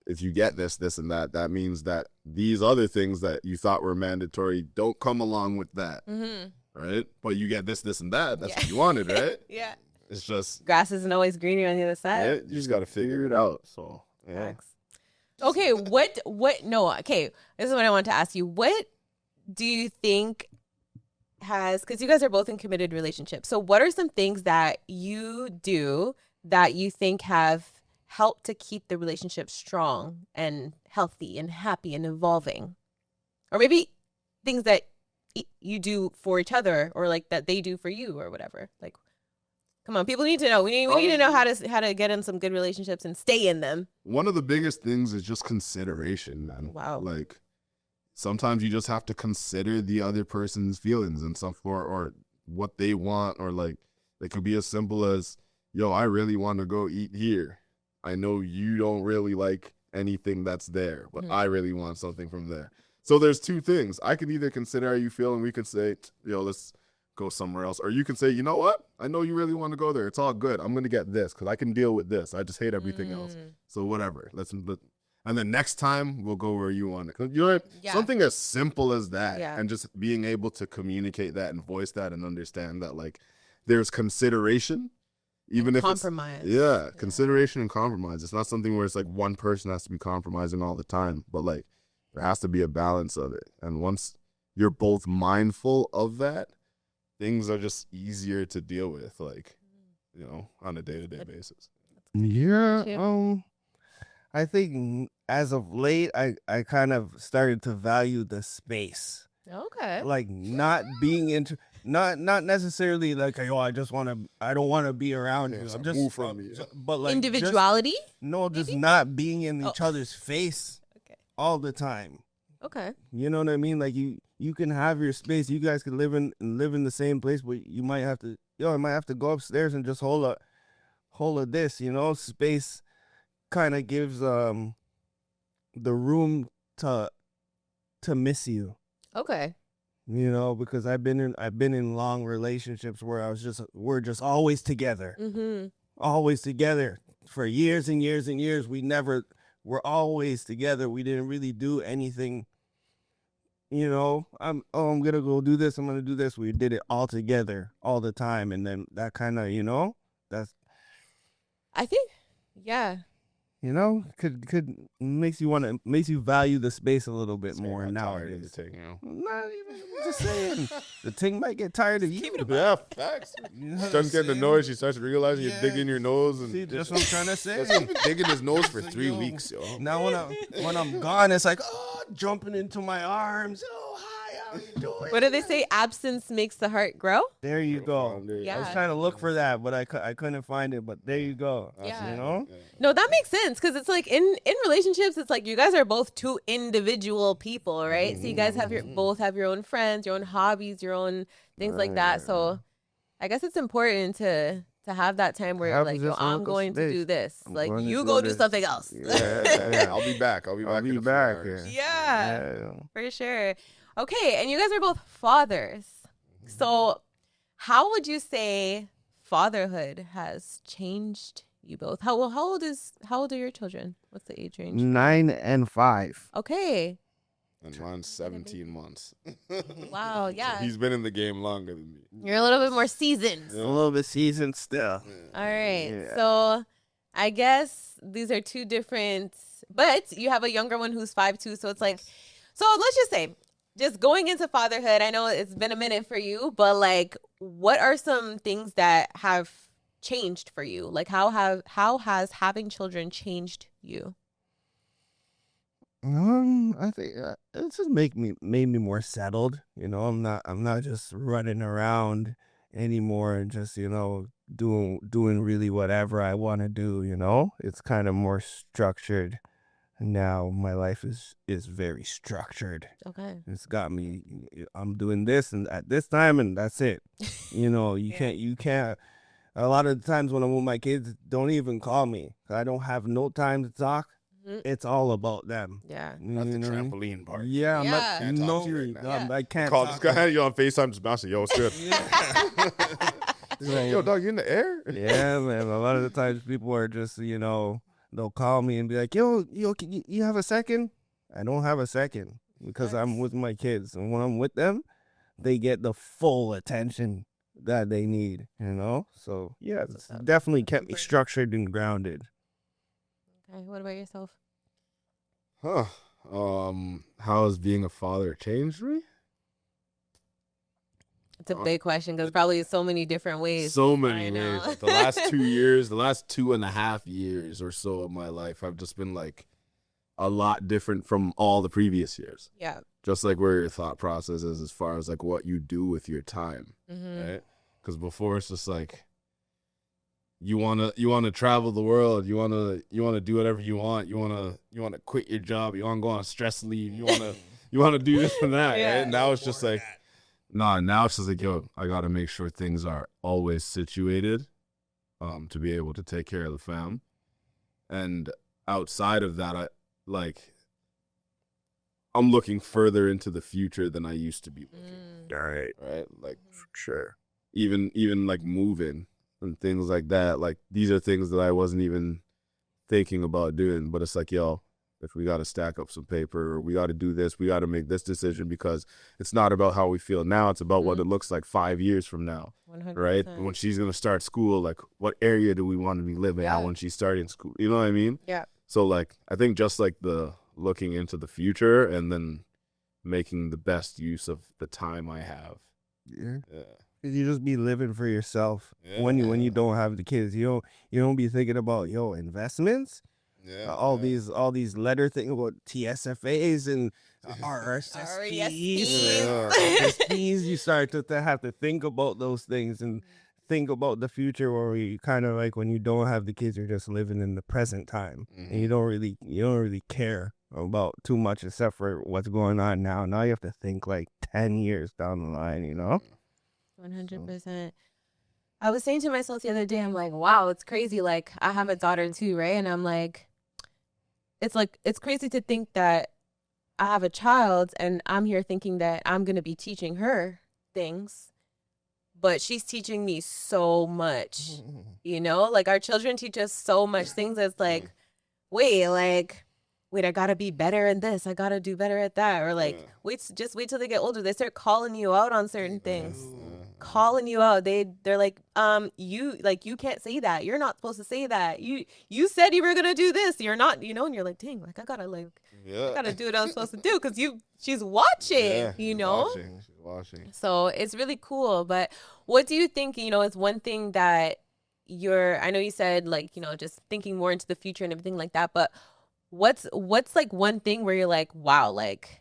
B: if you get this, and that, that means that these other things that you thought were mandatory don't come along with that,
A: Mm-hmm.
B: right? But you get this, and that. That's
A: Yeah.
B: what you wanted, right?
A: Yeah.
B: It's just,
A: Grass isn't always greener on the other side.
B: yeah, you just got to figure it out. So, yeah.
A: Facts. Okay, no, okay. This is what I want to ask you. What do you think because you guys are both in committed relationships. So what are some things that you do that you think have helped to keep the relationship strong and healthy and happy and evolving? Or maybe things that you do for each other or like that they do for you or whatever. Like, come on, people need to know. We need to know how to get in some good relationships and stay in them.
B: One of the biggest things is just consideration, man.
A: Wow.
B: Like, sometimes you just have to consider the other person's feelings and stuff or what they want, or like it could be as simple as, yo, I really want to go eat here. I know you don't really like anything that's there, but I really want something from there. So there's two things. I can either consider how you feel and we could say, yo, let's go somewhere else. Or you can say, you know what? I know you really want to go there. It's all good. I'm going to get this because I can deal with this. I just hate everything else. So whatever. And then next time we'll go where you want it. You know, something as simple as that.
A: Yeah.
B: And just being able to communicate that and voice that and understand that like there's consideration. Even if
A: compromise.
B: Consideration and compromise. It's not something where it's like one person has to be compromising all the time. But like there has to be a balance of it. And once you're both mindful of that, things are just easier to deal with, like, you know, on a day-to-day basis.
C: Yeah. I think as of late, I kind of started to value the space.
A: Okay.
C: Like not being into, not necessarily like, oh, I don't want to be around you. I'm just
B: move from you.
C: But like
A: individuality?
C: Just not being in each other's face all the time.
A: Okay.
C: You know what I mean? Like you can have your space. You guys can live in the same place, but you might have to, I might have to go upstairs and just hold a this, you know, space kind of gives the room to miss you.
A: Okay.
C: You know, because I've been in long relationships where we're just always together. Always together for years and years and years. We're always together. We didn't really do anything. You know, I'm gonna go do this. I'm gonna do this. We did it all together all the time, and then that kind of, you know,
A: I think, yeah.
C: You know, could makes you value the space a little bit more nowadays.
B: You know?
C: Not even just saying the thing might get tired of you.
B: Yeah, facts. Starts getting annoyed. She starts realizing you're digging your nose, and
C: see, that's what I'm trying to say.
B: He's been digging his nose for 3 weeks, yo.
C: Now when I'm gone, it's like, oh, jumping into my arms. Oh, hi, how you doing?
A: What do they say? Absence makes the heart grow.
C: There you go.
A: Yeah.
C: I was trying to look for that, but I couldn't find it. But there you go.
A: Yeah.
C: You know.
A: No, that makes sense because it's like in relationships, it's like you guys are both two individual people, right? So you guys both have your own friends, your own hobbies, your own things like that. So I guess it's important to have that time where you're like, yo, I'm going to do this. Like you go do something else.
B: Yeah, I'll be back. I'll be back.
A: Yeah, for sure. Okay, and you guys are both fathers. So how would you say fatherhood has changed you both? How old are your children? What's the age range?
C: 9 and 5.
A: Okay.
B: And mine's 17 months.
A: Wow, yeah.
B: So he's been in the game longer than me.
A: You're a little bit more seasoned.
C: A little bit seasoned still.
A: All right. Yeah. So I guess these are two different, but you have a younger one who's 5 too. So it's like, so let's just say, just going into fatherhood, I know it's been a minute for you, but like, what are some things that have changed for you? Like how has having children changed you?
C: I think it's just made me more settled. You know, I'm not just running around anymore and just, you know, doing really whatever I want to do. You know, it's kind of more structured now. My life is very structured.
A: Okay,
C: it's got me. I'm doing this and at this time and that's it. You know, you can't. A lot of the times when I'm with my kids, don't even call me. I don't have no time to talk. It's all about them.
A: Yeah.
B: That's the trampoline part.
C: Yeah.
B: I'm not,
C: I can't
B: call this guy. You're on FaceTime just bouncing. Yo, what's good? Yo, dog, you in the air?
C: Yeah, man. A lot of the times people are just, you know, they'll call me and be like, yo, you have a second? I don't have a second because I'm with my kids. And when I'm with them, they get the full attention that they need, you know? So, yeah, it's definitely kept me structured and grounded.
A: Okay, what about yourself?
B: How has being a father changed me?
A: It's a big question because probably so many different ways.
B: So many ways. The last 2 years, the last 2.5 years or so of my life, I've just been like a lot different from all the previous years.
A: Yeah.
B: Just like where your thought process is as far as like what you do with your time, right? Because before it's just like you wanna travel the world, you wanna do whatever you want, you wanna quit your job, you wanna go on stress leave, you wanna do this and that, right? And now it's just like, now it's just like, yo, I gotta make sure things are always situated, to be able to take care of the fam, and outside of that, I like. I'm looking further into the future than I used to be looking.
C: Right.
B: Right? Like
C: Sure.
B: even like moving and things like that. Like these are things that I wasn't even thinking about doing, but it's like, yo, if we got to stack up some paper, or we got to do this, we got to make this decision, because it's not about how we feel now. It's about what it looks like 5 years from now.
A: 100%.
B: Right? When she's going to start school, like what area do we want to be living at when she's starting school? You know what I mean?
A: Yeah.
B: So like, I think just like the looking into the future and then making the best use of the time I have.
C: Yeah.
B: Yeah.
C: You just be living for yourself when you don't have the kids. You don't be thinking about investments.
B: Yeah.
C: All these letter things about TSFAs and RSSPs. RSSPs. You start to have to think about those things and think about the future, where you kind of like when you don't have the kids, you're just living in the present time, and you don't really care about too much except for what's going on now. Now you have to think like 10 years down the line,
A: 100%. I was saying to myself the other day, I'm like, wow, it's crazy. Like, I have a daughter too, right? And I'm like, it's crazy to think that I have a child and I'm here thinking that I'm going to be teaching her things, but she's teaching me so much, like our children teach us so much things. That's like, wait, I gotta be better in this. I gotta do better at that. Or like, wait till they get older. They start calling you out on certain things. Calling you out. They're like, you can't say that. You're not supposed to say that. You said you were gonna do this. You're not, and you're like, dang, I gotta do what I'm supposed to do, because she's watching, She's
B: watching.
A: So it's really cool. But what do you think, is one thing that I know you said just thinking more into the future and everything like that, but what's like one thing where you're like, wow, like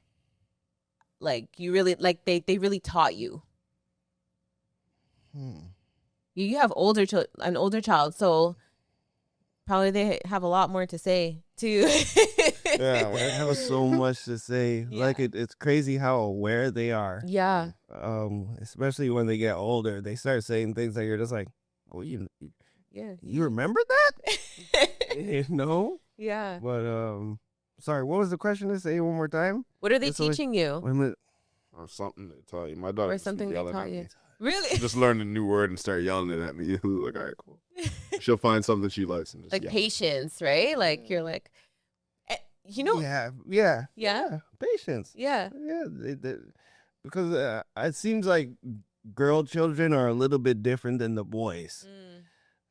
A: you really, like they really taught you? You have an older child, so probably they have a lot more to say too.
C: Yeah, I have so much to say.
A: Yeah.
C: Like it's crazy how aware they are.
A: Yeah.
C: Especially when they get older, they start saying things that you're just like, oh, you remember that?
A: Yeah.
C: But sorry, what was the question? To say it one more time.
A: What are they teaching you?
B: Or something to tell you. My daughter.
A: Or something they taught you. Really?
B: Just learn a new word and start yelling it at me. Like, all right, cool. She'll find something she likes and just
A: like patience, right? Like you're like,
C: Yeah, patience.
A: Yeah.
C: Because it seems like girl children are a little bit different than the boys.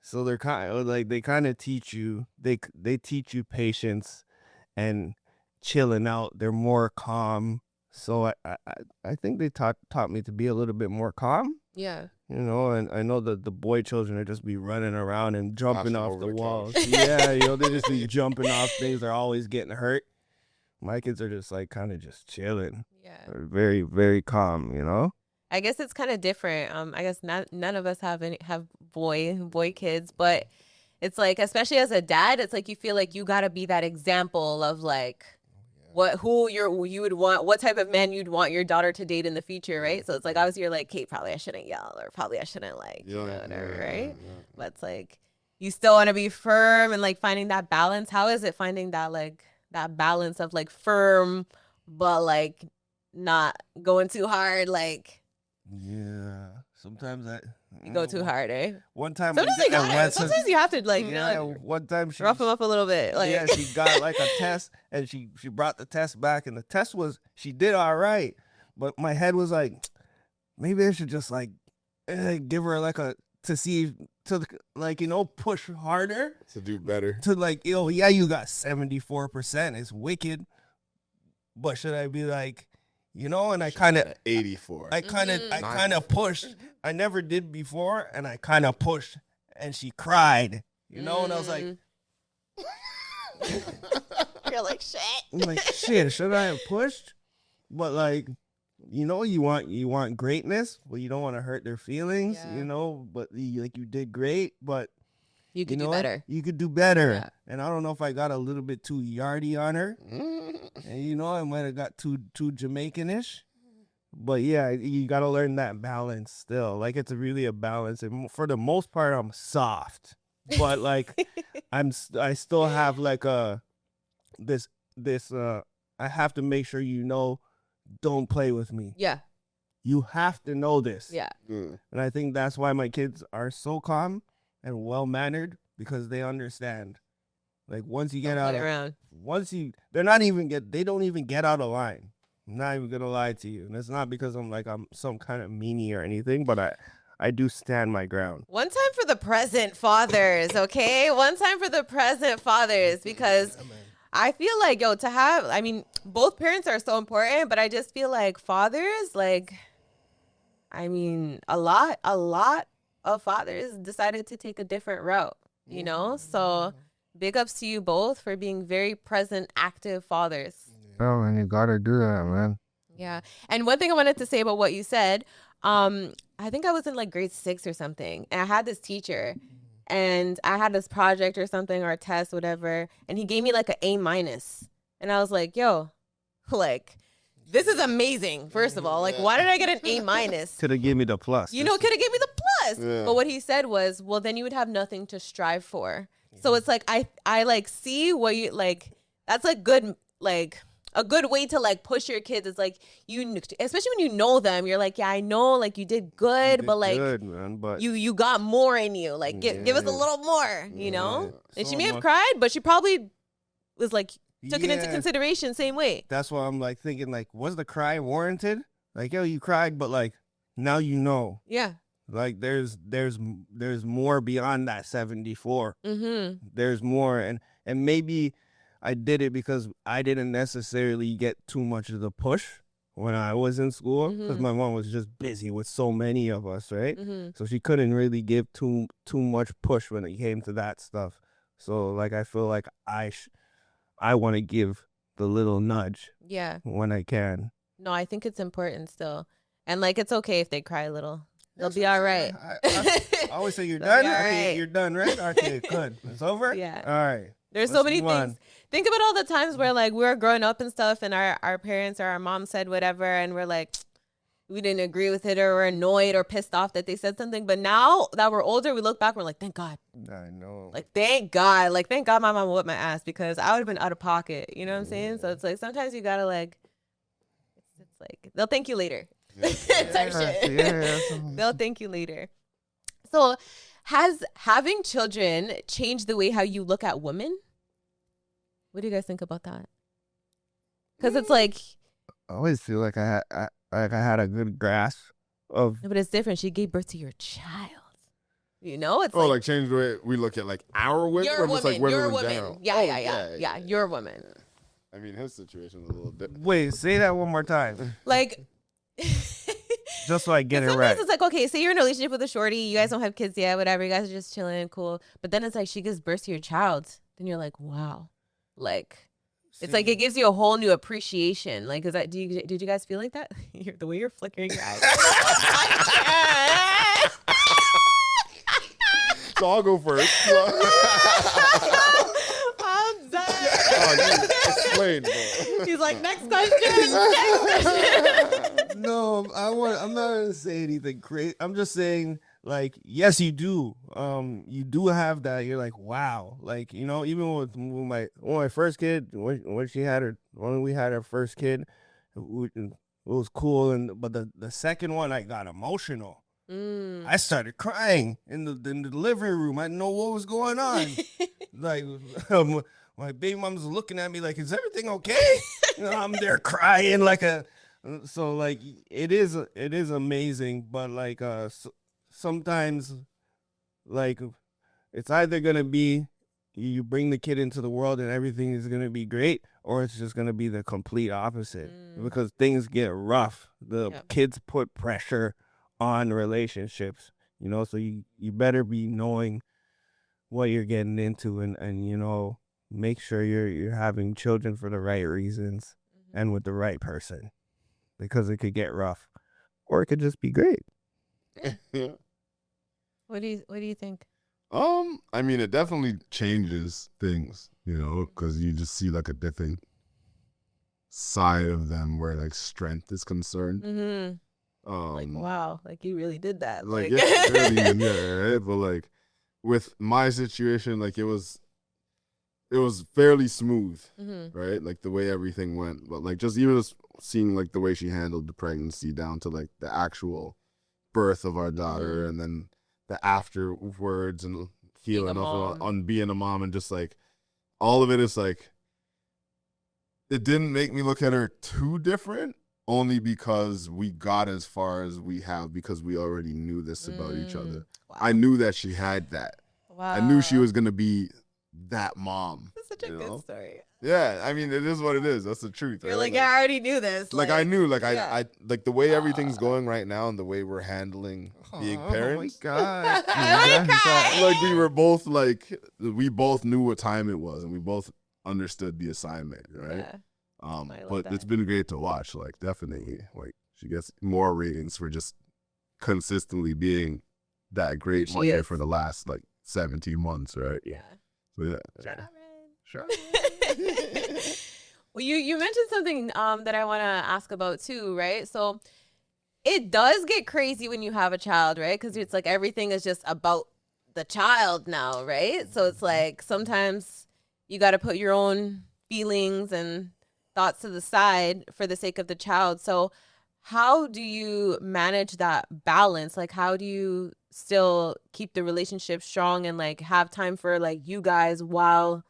C: So they're kind of teach you, they teach you patience and chilling out. They're more calm. So I think they taught me to be a little bit more calm.
A: Yeah.
C: And I know that the boy children are just be running around and jumping off the walls.
B: couch.
C: Yeah, they just be jumping off things. They're always getting hurt. My kids are just like kind of just chilling.
A: Yeah.
C: They're very, very calm,
A: I guess it's kind of different. I guess none of us have boy kids, but it's like, especially as a dad, it's like you feel like you gotta be that example of like what type of man you'd want your daughter to date in the future, right? So it's like obviously you're like, Kate, probably I shouldn't yell, or probably I shouldn't whatever, right? Yeah. But it's like you still want to be firm and like finding that balance. How is it finding that that balance of like firm but like not going too hard, like?
C: Yeah, sometimes
A: you go too hard, eh?
C: One time,
A: sometimes you have to like,
C: one time she
A: rough them up a little bit. Like,
C: yeah, she got like a test, and she brought the test back, and the test she did all right, but my head was like, maybe I should just like give her like push harder
B: to do better.
C: To like, you got 74%. It's wicked, but should I be like? And I kind of
B: 84.
C: I kind of pushed. I never did before, and I kind of pushed, and she cried. And I was like,
A: you're like, shit.
C: I'm like, shit. Should I have pushed? But like, you want greatness. Well, you don't want to hurt their feelings.
A: Yeah.
C: But you did great, but.
A: You could do better.
C: You could do better.
A: Yeah.
C: And I don't know if I got a little bit too yardy on her. And I might have got too Jamaican-ish. But yeah, you got to learn that balance still. Like it's really a balance. And for the most part, I'm soft. But like I still have like I I have to make sure you know, don't play with me.
A: Yeah.
C: You have to know this.
A: Yeah.
B: Mm.
C: And I think that's why my kids are so calm and well-mannered, because they understand. Like, once you get out of, they don't even get out of line. I'm not even gonna lie to you. And it's not because I'm some kind of meanie or anything, but I do stand my ground.
A: One time for the present fathers, okay? One time for the present fathers, because I feel like, both parents are so important, but I just feel like fathers, a lot of fathers decided to take a different route, you know? So big ups to you both for being very present, active fathers.
C: Oh, and you gotta do that, man.
A: Yeah. And one thing I wanted to say about what you said, I think I was in grade 6 or something, and I had this teacher, and I had this project or something, or a test, whatever, and he gave me an A-. And I was like, yo, this is amazing, first of all. Why did I get an A-?
C: Could have given me the plus.
A: Could have given me the plus.
B: Yeah.
A: But what he said was, well, then you would have nothing to strive for. So it's I see what you, that's good, a good way to push your kids. It's especially when you know them, you're like, yeah, I know, you did good, but
C: good, man, but
A: you got more in you. Give us a little more, you know? And she may have cried, but she probably was took it into consideration same way.
C: That's why I'm thinking, was the cry warranted? Yo, you cried, but now you know.
A: Yeah.
C: There's more beyond that 74.
A: Mm-hmm.
C: There's more, and maybe I did it because I didn't necessarily get too much of the push when I was in school, because my mom was just busy with so many of us, right?
A: Mm-hmm.
C: So she couldn't really give too much push when it came to that stuff. So I feel like I want to give the little nudge.
A: Yeah.
C: When I can.
A: No, I think it's important still, and it's okay if they cry a little. They'll be all right.
C: I always say, you're done?
A: All
C: Okay,
A: right.
C: you're done, right? Okay, good. It's over?
A: Yeah.
C: All right.
A: There's so many things. Think about all the times where we were growing up and stuff, and our parents or our mom said whatever, and we're we didn't agree with it, or we're annoyed or pissed off that they said something. But now that we're older, we look back, we're thank God.
C: I know.
A: Thank God. Thank God my mom whipped my ass, because I would have been out of pocket. You know what I'm saying? So it's sometimes you gotta they'll thank you later. Type shit. They'll thank you later. So has having children changed the way how you look at women? What do you guys think about that? Because it's
C: I always feel like I had a good grasp of.
A: but it's different. She gave birth to your child. You know, it's
B: change the way we look at our women.
A: you're a
B: or just,
A: woman.
B: women
A: You're a
B: in
A: woman.
B: general?
A: Yeah. You're a woman.
B: I mean, his situation is a little different.
C: Wait, say that one more time. Just so I get it right.
A: Sometimes it's okay, say you're in a relationship with a shorty, you guys don't have kids yet, whatever, you guys are just chilling, cool. But then it's she gives birth to your child. Then you're wow. It's it gives you a whole new appreciation. Is that, did you guys feel like that? The way you're flickering your eyes.
B: So I'll go first.
A: I'm done.
B: You explain, bro.
A: He's next question. Next question.
C: No, I'm not gonna say anything crazy. I'm just saying, yes, you do. You do have that. You're wow. Even with my first kid, when we had our first kid, it was cool. But the second one, I got emotional. I started crying in the living room. I didn't know what was going on. My baby mom's looking at me is everything okay? I'm there crying so it is amazing, but sometimes it's either gonna be you bring the kid into the world and everything is gonna be great, or it's just gonna be the complete opposite, because things get rough. The kids put pressure on relationships, so you better be knowing what you're getting into, and make sure you're having children for the right reasons and with the right person, because it could get rough, or it could just be great.
B: Yeah.
A: What do you think?
B: I mean, it definitely changes things, because you just see a different side of them where strength is concerned.
A: Mm-hmm. Wow, you really did that.
B: Yeah, really, yeah, right? But with my situation, it was fairly smooth,
A: Mm-hmm.
B: right? Like the way everything went, but like just even just seeing like the way she handled the pregnancy down to like the actual birth of our daughter, and then the afterwards and healing on being a mom, and just like all of it is like, it didn't make me look at her too different, only because we got as far as we have because we already knew this about each other.
A: Wow.
B: I knew that she had that.
A: Wow.
B: I knew she was gonna be that mom.
A: That's such a good story.
B: Yeah, I mean, it is what it is. That's the truth.
A: You're
B: right?
A: like, I already knew this.
B: Like I knew, like
A: yeah.
B: I like the way everything's going right now and the way we're handling being parents.
C: Oh my God.
B: Like we were both like, we both knew what time it was and we both understood the assignment, right?
A: Yeah.
B: But it's been great to watch. Like definitely, like she gets more ratings for just consistently being that great mother for the last like 17 months, right?
A: Yeah.
B: So yeah.
C: Sure.
A: Well, you mentioned something that I want to ask about too, right? So it does get crazy when you have a child, right? Because it's like everything is just about the child now, right? So it's like sometimes you got to put your own feelings and thoughts to the side for the sake of the child. So how do you manage that balance? Like, how do you still keep the relationship strong and like have time for like you guys while,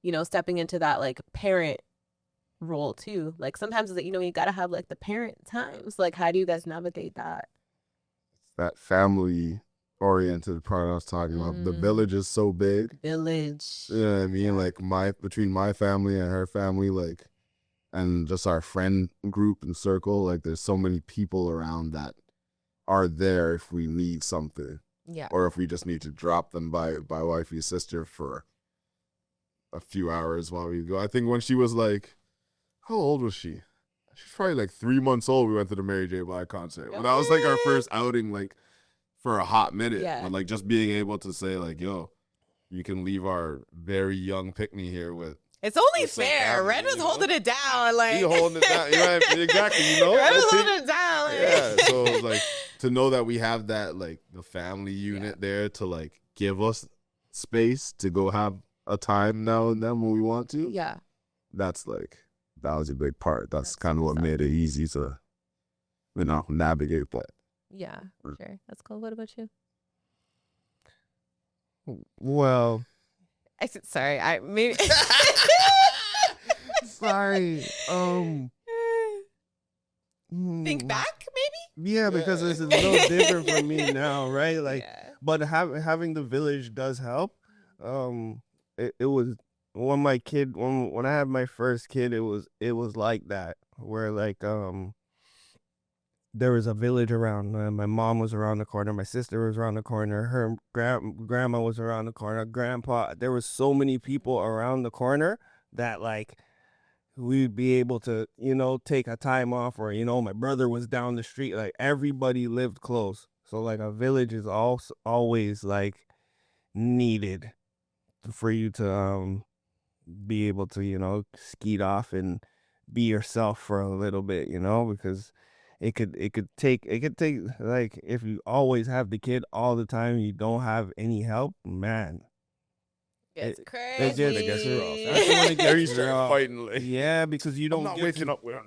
A: you know, stepping into that like parent role too? Like sometimes, you know, you gotta have like the parent times. Like, how do you guys navigate that?
B: That family oriented part I was talking about. The village is so big.
A: Village.
B: You know what I mean? Like between my family and her family, like, and just our friend group and circle, like there's so many people around that are there if we need something.
A: Yeah.
B: Or if we just need to drop them by wifey's sister for a few hours while we go. I think when she was like, how old was she? She's probably like 3 months old. We went to the Mary J. Blige concert. But that was like our first outing, like for a hot minute.
A: Yeah.
B: And like just being able to say like, yo, you can leave our very young pickney here with.
A: It's only fair. Red was holding it down. Like,
B: he holding it down. You know, exactly. You know,
A: Red was holding it down. Like.
B: Yeah. So like to know that we have that, like the family unit there to like give us space to go have a time now and then when we want to.
A: Yeah.
B: That's like, that was a big part. That's kind of what made it easy to, you know, navigate that.
A: Yeah, sure. That's cool. What about you?
C: Well,
A: sorry, I maybe.
C: sorry.
A: Think back, maybe.
C: Yeah, because it's a little different for me now, right? Like, but having the village does help. It was when when I had my first kid, it was like that, where like there was a village around. My mom was around the corner, my sister was around the corner, her grandma was around the corner, grandpa. There was so many people around the corner that like we'd be able to, you know, take a time off, or, you know, my brother was down the street. Like everybody lived close, so like a village is always like needed for you to be able to, you know, skeet off and be yourself for a little bit, you know, because it could take like, if you always have the kid all the time, you don't have any help, man.
A: It's crazy.
C: It gets rough. That's when it gets rough.
B: Fighting. Like,
C: yeah, because you don't
B: get waking up with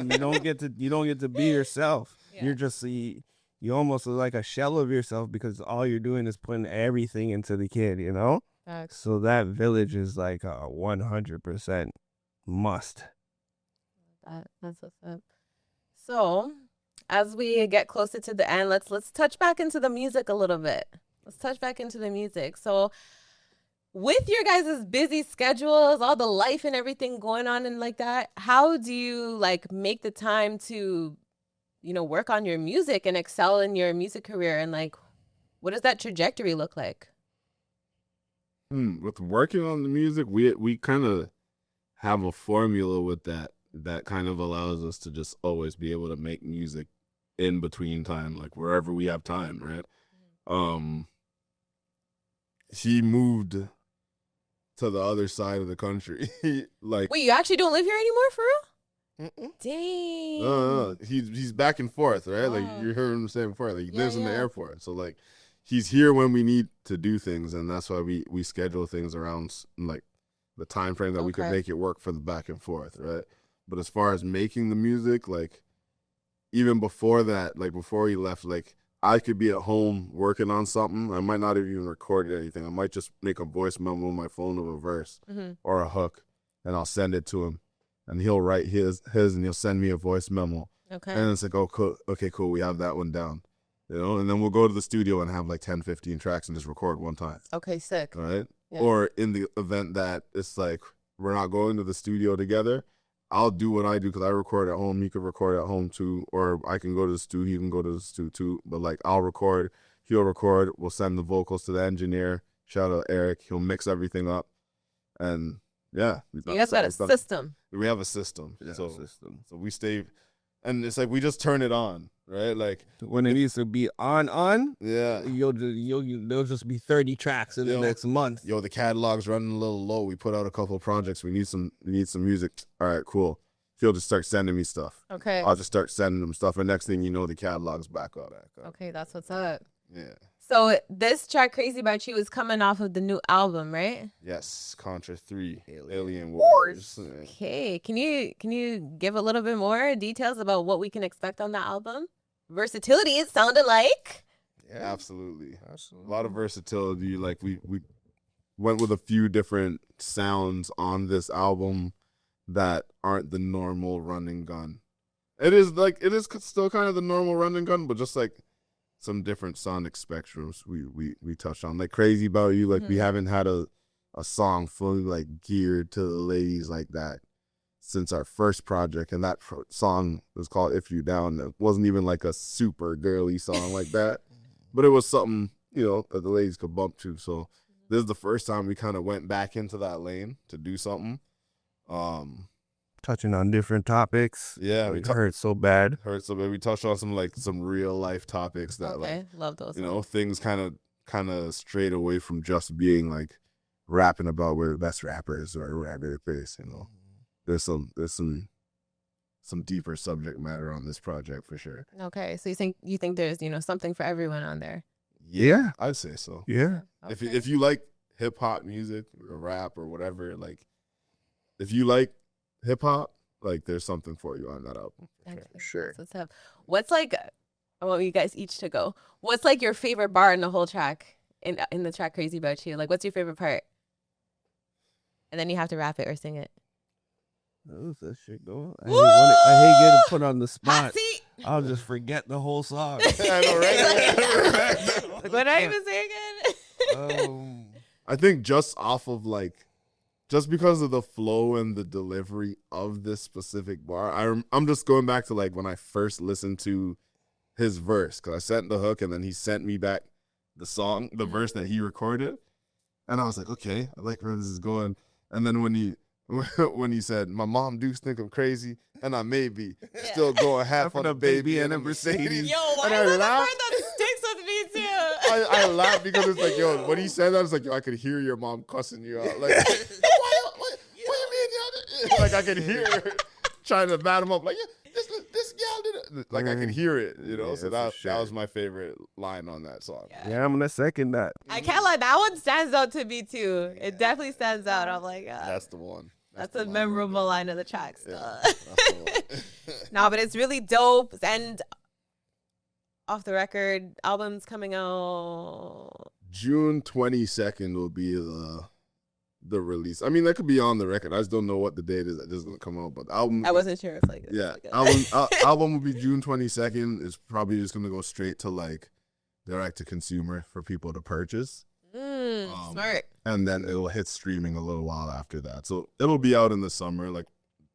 C: you don't get to be yourself.
A: Yeah.
C: You're just you almost look like a shell of yourself, because all you're doing is putting everything into the kid, you know? So that village is like a 100% must.
A: That's what's up. So, as we get closer to the end, let's touch back into the music a little bit. So, with your guys' busy schedules, all the life and everything going on and like that, how do you like make the time to, you know, work on your music and excel in your music career? And like, what does that trajectory look like?
B: With working on the music, we kind of have a formula with that kind of allows us to just always be able to make music in between time, like wherever we have time, right? He moved to the other side of the country. Like,
A: wait, you actually don't live here anymore, for real?
B: Mm-mm.
A: Dang.
B: No. He's back and forth, right?
A: Wow.
B: Like you heard him say before, like he lives in the airport. So like he's here when we need to do things, and that's why we schedule things around like the time frame that we could make it work for the back and forth, right? But as far as making the music, like even before that, like before he left, like I could be at home working on something. I might not have even recorded anything. I might just make a voice memo on my phone of a verse or a hook, and I'll send it to him, and he'll write his, and he'll send me a voice memo.
A: Okay.
B: And it's like, oh, cool. Okay, cool. We have that one down. You know, and then we'll go to the studio and have like 10, 15 tracks and just record one time.
A: Okay, sick.
B: Right?
A: Yeah.
B: Or in the event that it's like we're not going to the studio together, I'll do what I do because I record at home. You can record at home too, or I can go to the studio. You can go to the studio too. But like I'll record, he'll record. We'll send the vocals to the engineer. Shout out Eric. He'll mix everything up, and yeah,
A: you guys got a system.
B: We have a system.
C: Yeah,
B: so we stay, and it's like we just turn it on, right? Like
C: when it needs to be on,
B: yeah,
C: there'll just be 30 tracks in the next month.
B: Yo, the catalog's running a little low. We put out a couple of projects. We need some music. All right, cool. He'll just start sending me stuff.
A: Okay.
B: I'll just start sending him stuff, and next thing you know, the catalog's back up.
A: Okay, that's what's up.
B: Yeah.
A: So this track "Crazy About You" is coming off of the new album, right?
B: Yes, Contra III, Alien Wars.
A: Okay, can you give a little bit more details about what we can expect on the album? Versatility, it sounded like.
B: Yeah, absolutely. A lot of versatility. Like we went with a few different sounds on this album that aren't the normal run and gun. It is still kind of the normal run and gun, but just like some different sonic spectrums we touched on. Like Crazy About You, like we haven't had a song fully like geared to the ladies like that since our first project, and that song was called If You Down. It wasn't even like a super girly song like that, but it was something, you know, that the ladies could bump to. So this is the first time we kind of went back into that lane to do something.
C: Touching on different topics.
B: Yeah,
C: it hurt so bad.
B: We touched on some real life topics that
A: love those.
B: You know, things kind of strayed away from just being like rapping about we're the best rappers or rapper face. You know, there's some deeper subject matter on this project for sure.
A: Okay, so you think there's, you know, something for everyone on there?
C: Yeah,
B: I'd say so.
C: Yeah.
B: Okay. If you like hip hop music or rap or whatever, like if you like hip hop, like there's something for you on that album.
C: Sure.
A: What's up? What's like? I want you guys each to go. What's like your favorite bar in the whole track? In the track "Crazy About You"? Like, what's your favorite part? And then you have to rap it or sing it.
C: How's that shit going? I hate getting put on the spot. I'll just forget the whole song.
B: I know, right?
A: Like, what did I even say again?
B: I think just because of the flow and the delivery of this specific bar, I'm just going back to like when I first listened to his verse, because I sent the hook and then he sent me back the verse that he recorded, and I was like, okay, I like where this is going. And then when he said, my mom do think I'm crazy, and I may be still going half on a baby and a Mercedes.
A: Yo, why is that the part that sticks with me too?
B: I laughed because it's like, yo, when he said that, it's like, yo, I could hear your mom cussing you out. Like, what you mean? Like, I could hear her trying to bat him up. Like, yeah, this gal did it. Like, I could hear it, you know? So that was my favorite line on that song.
C: Yeah, I'm going to second that.
A: I can't lie. That one stands out to me, too. It definitely stands out. I'm like,
B: that's the one.
A: That's a memorable line of the track.
B: Yeah, that's the one.
A: No, but it's really dope. And off the record, album's coming out
B: June 22nd will be the release. I mean, that could be on the record. I just don't know what the date is that this is gonna come out. But the album,
A: I wasn't sure if like
B: album will be June 22nd. It's probably just gonna go straight to like direct to consumer for people to purchase.
A: Smart.
B: And then it'll hit streaming a little while after that. So it'll be out in the summer. Like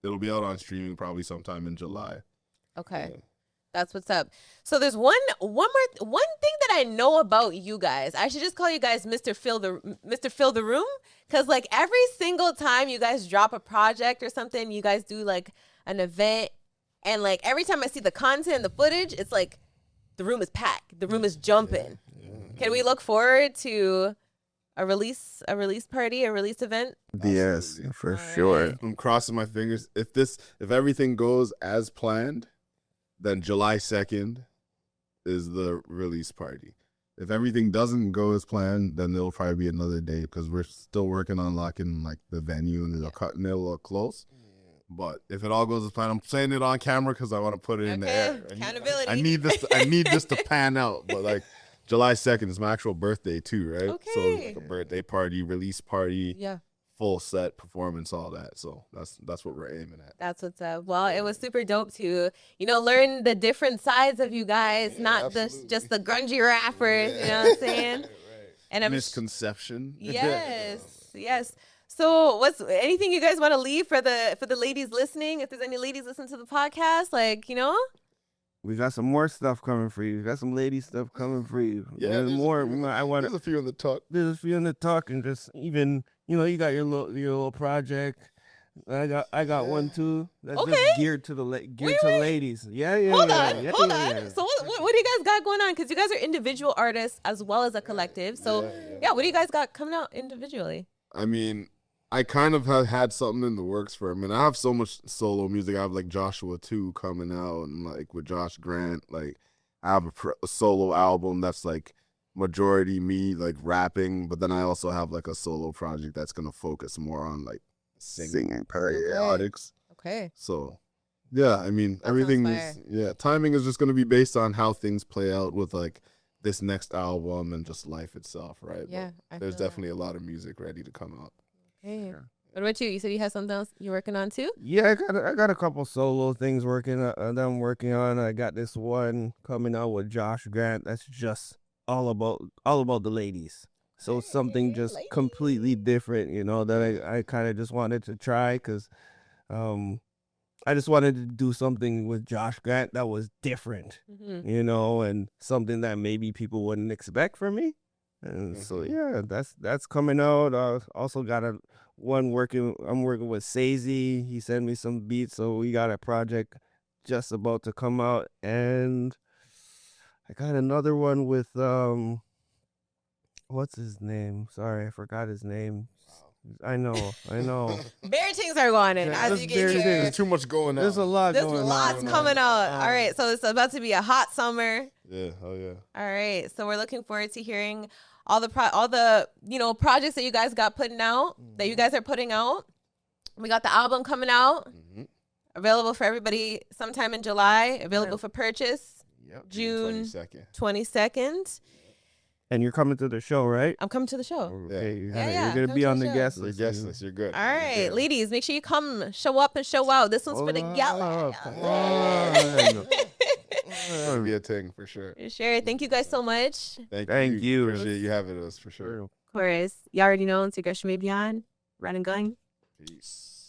B: it'll be out on streaming probably sometime in July.
A: Okay. Yeah. That's what's up. So there's one thing that I know about you guys. I should just call you guys Mr. Fill the Room, because like every single time you guys drop a project or something, you guys do like an event, and like every time I see the content, the footage, it's like the room is packed, the room is jumping. Yeah. Can we look forward to a release party, a release event?
C: Yes, for sure.
A: Right.
B: I'm crossing my fingers. If everything goes as planned, then July 2nd is the release party. if everything doesn't go as planned, then there'll probably be another day because we're still working on locking like the venue and it'll look close. But if it all goes as planned, I'm saying it on camera because I want to put it in the air.
A: Accountability.
B: I need this to pan out. But like July 2nd is my actual birthday too, right?
A: Okay.
B: So it's like a birthday party, release party,
A: Yeah.
B: full set performance, all that. So that's what we're aiming at.
A: That's what's up. Well, it was super dope to, learn the different sides of you guys, not just the grungy rappers, you know what I'm saying?
B: Right.
A: And I'm
B: Misconception.
A: Yes. So what's anything you guys want to leave for the ladies listening? If there's any ladies listening to the podcast,
C: We got some more stuff coming for you. We got some lady stuff coming for you.
B: Yeah,
C: and more.
B: There's a few in the talk.
C: There's a few in the talk, and just even you got your little project. I got one too. That's just geared to ladies. Yeah.
A: Hold on. So what do you guys got going on? Because you guys are individual artists as well as a collective. So what do you guys got coming out individually?
B: I mean, I kind of have had something in the works for him, and I have so much solo music. I have like Joshua 2 coming out, and like with Josh Grant, like I have a solo album that's like majority me like rapping, but then I also have like a solo project that's gonna focus more on like singing periodics.
A: Okay.
B: So yeah, I mean everything is timing is just gonna be based on how things play out with like this next album and just life itself, right?
A: Yeah,
B: but there's definitely a lot of music ready to come out.
A: Okay. Sure. What about you? You said you had something else you're working on too?
C: Yeah, I got a couple solo things that I'm working on. I got this one coming out with Josh Grant. That's just all about the ladies. So something just completely different, that I kind of just wanted to try because I just wanted to do something with Josh Grant that was different, and something that maybe people wouldn't expect from me. And so that's coming out. Also got I'm working with Sazy. He sent me some beats, so we got a project just about to come out, and I got another one with what's his name? Sorry, I forgot his name. I know.
A: Bare things are going in as you get here.
B: There's too much going on.
C: There's a lot
A: There's
C: going on.
A: lots coming out. All right, so it's about to be a hot summer.
B: Yeah, oh yeah.
A: All right, so we're looking forward to hearing all the projects that you guys got putting out, that you guys are putting out. We got the album coming out, available for everybody sometime in July, available for purchase.
B: Yep,
A: June
B: 22nd.
A: 22nd.
C: And you're coming to the show, right?
A: I'm coming to the show.
C: Okay,
A: Yeah.
C: you're gonna be on the guest
B: The
C: list.
B: guest list, you're good.
A: All right, ladies, make sure you come, show up and show out. This one's for the gal.
B: That'll be a thing for sure.
A: Sure. Thank you guys so much.
C: Thank you.
B: Appreciate you having us for sure.
A: Of course, you already know it's your girl Shimeah, RUNXGUN.
B: Peace.